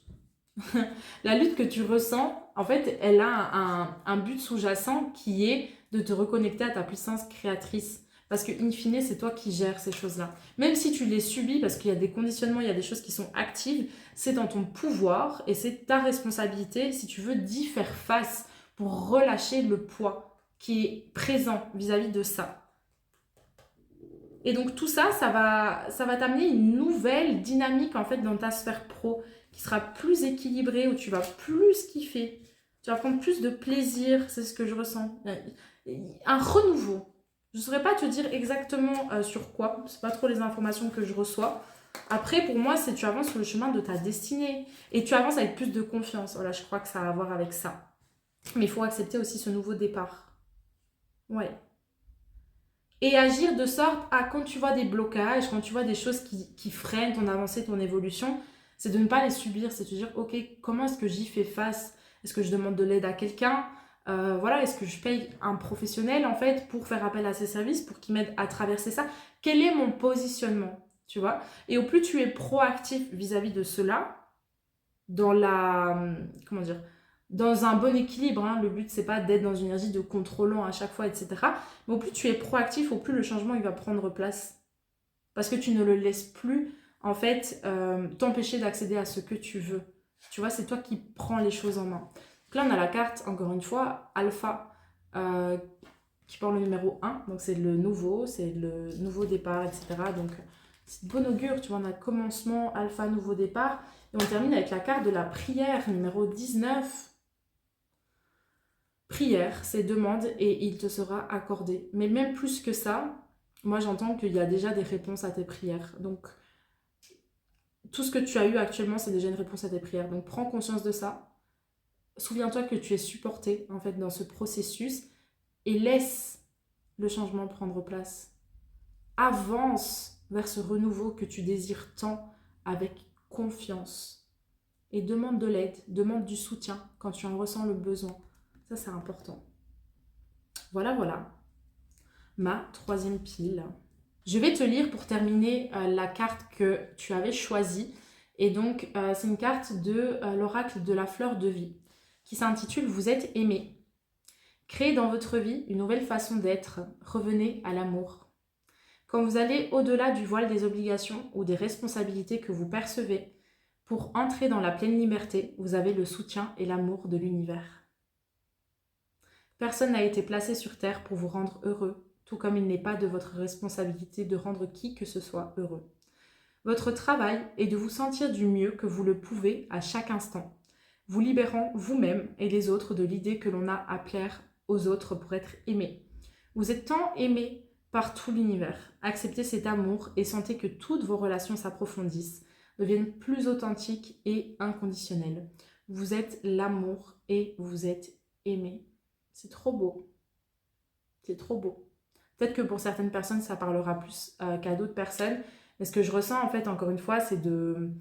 Speaker 1: la lutte que tu ressens, en fait, elle a un but sous-jacent qui est de te reconnecter à ta puissance créatrice. Parce que, in fine, c'est toi qui gères ces choses-là. Même si tu les subis, parce qu'il y a des conditionnements, il y a des choses qui sont actives, c'est dans ton pouvoir et c'est ta responsabilité, si tu veux, d'y faire face pour relâcher le poids qui est présent vis-à-vis de ça. Et donc tout ça, ça va t'amener une nouvelle dynamique en fait dans ta sphère pro qui sera plus équilibrée, où tu vas plus kiffer, tu vas prendre plus de plaisir, c'est ce que je ressens. Un renouveau. Je ne saurais pas te dire exactement sur quoi, c'est pas trop les informations que je reçois. Après, pour moi, c'est tu avances sur le chemin de ta destinée et tu avances avec plus de confiance. Voilà, je crois que ça a à voir avec ça. Mais il faut accepter aussi ce nouveau départ. Ouais. Et agir de sorte à, quand tu vois des blocages, quand tu vois des choses qui freinent ton avancée, ton évolution, c'est de ne pas les subir, c'est de te dire, ok, comment est-ce que j'y fais face? Est-ce que je demande de l'aide à quelqu'un? Voilà, est-ce que je paye un professionnel en fait pour faire appel à ses services, pour qu'il m'aide à traverser ça? Quel est mon positionnement? Tu vois? Et au plus tu es proactif vis-à-vis de cela, dans comment dire, dans un bon équilibre, hein. Le but c'est pas d'être dans une énergie de contrôlant à chaque fois, etc. Mais au plus tu es proactif, au plus le changement il va prendre place. Parce que tu ne le laisses plus en fait t'empêcher d'accéder à ce que tu veux. Tu vois, c'est toi qui prends les choses en main. Donc là on a la carte, encore une fois, Alpha, qui porte le numéro 1. Donc c'est le nouveau départ, etc. Donc c'est de bon augure, tu vois, on a commencement, Alpha, nouveau départ. Et on termine avec la carte de la prière, numéro 19. Prière, c'est demande et il te sera accordé. Mais même plus que ça, moi j'entends qu'il y a déjà des réponses à tes prières. Donc tout ce que tu as eu actuellement, c'est déjà une réponse à tes prières. Donc prends conscience de ça. Souviens-toi que tu es supporté en fait dans ce processus et laisse le changement prendre place. Avance vers ce renouveau que tu désires tant avec confiance. Et demande de l'aide, demande du soutien quand tu en ressens le besoin. Ça, c'est important. Voilà, voilà. Ma troisième pile. Je vais te lire pour terminer la carte que tu avais choisie. Et donc, c'est une carte de l'oracle de la fleur de vie qui s'intitule « Vous êtes aimé ». Créez dans votre vie une nouvelle façon d'être. Revenez à l'amour. Quand vous allez au-delà du voile des obligations ou des responsabilités que vous percevez, pour entrer dans la pleine liberté, vous avez le soutien et l'amour de l'univers. Personne n'a été placé sur Terre pour vous rendre heureux, tout comme il n'est pas de votre responsabilité de rendre qui que ce soit heureux. Votre travail est de vous sentir du mieux que vous le pouvez à chaque instant, vous libérant vous-même et les autres de l'idée que l'on a à plaire aux autres pour être aimé. Vous êtes tant aimé par tout l'univers. Acceptez cet amour et sentez que toutes vos relations s'approfondissent, deviennent plus authentiques et inconditionnelles. Vous êtes l'amour et vous êtes aimé. C'est trop beau. C'est trop beau. Peut-être que pour certaines personnes, ça parlera plus qu'à d'autres personnes. Mais ce que je ressens, en fait, encore une fois, c'est de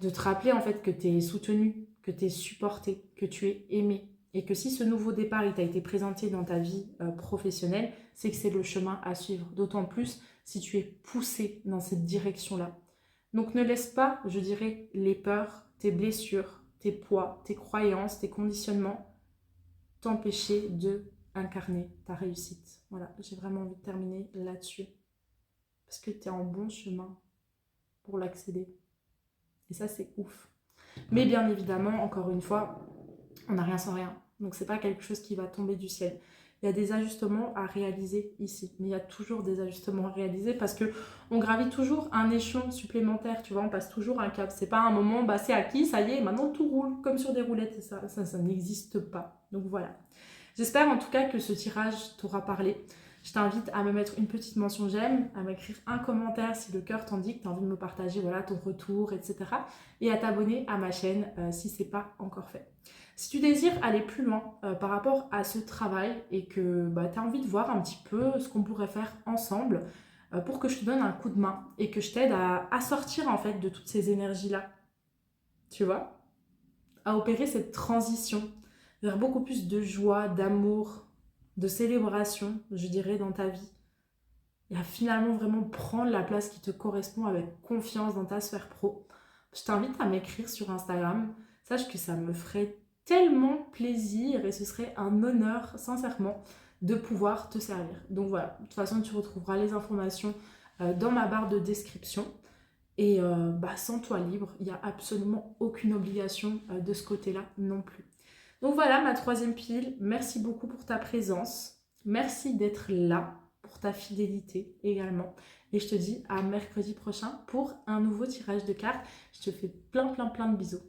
Speaker 1: te rappeler, en fait, que tu es soutenu, que tu es supporté, que tu es aimé. Et que si ce nouveau départ, il t'a été présenté dans ta vie professionnelle, c'est que c'est le chemin à suivre. D'autant plus si tu es poussé dans cette direction-là. Donc ne laisse pas, je dirais, les peurs, tes blessures, tes poids, tes croyances, tes conditionnements t'empêcher de incarner ta réussite. Voilà, j'ai vraiment envie de terminer là-dessus. Parce que tu es en bon chemin pour l'accéder. Et ça, c'est ouf. Mais bien évidemment, encore une fois, on n'a rien sans rien. Donc, c'est pas quelque chose qui va tomber du ciel. Il y a des ajustements à réaliser ici. Mais il y a toujours des ajustements à réaliser parce que on gravit toujours un échelon supplémentaire. Tu vois, on passe toujours un cap. C'est pas un moment, bah c'est acquis, ça y est, maintenant tout roule comme sur des roulettes. Ça n'existe pas. Donc voilà. J'espère en tout cas que ce tirage t'aura parlé. Je t'invite à me mettre une petite mention j'aime, à m'écrire un commentaire si le cœur t'en dit que tu as envie de me partager voilà, ton retour, etc. Et à t'abonner à ma chaîne si ce n'est pas encore fait. Si tu désires aller plus loin par rapport à ce travail et que tu as envie de voir un petit peu ce qu'on pourrait faire ensemble pour que je te donne un coup de main et que je t'aide à sortir en fait de toutes ces énergies-là, tu vois, à opérer cette transition vers beaucoup plus de joie, d'amour, de célébration, je dirais, dans ta vie. Et à finalement vraiment prendre la place qui te correspond avec confiance dans ta sphère pro. Je t'invite à m'écrire sur Instagram. Sache que ça me ferait tellement plaisir et ce serait un honneur, sincèrement, de pouvoir te servir. Donc voilà, de toute façon, tu retrouveras les informations dans ma barre de description. Et sens-toi libre, il n'y a absolument aucune obligation de ce côté-là non plus. Donc voilà ma troisième pile, merci beaucoup pour ta présence, merci d'être là, pour ta fidélité également. Et je te dis à mercredi prochain pour un nouveau tirage de cartes. Je te fais plein de bisous.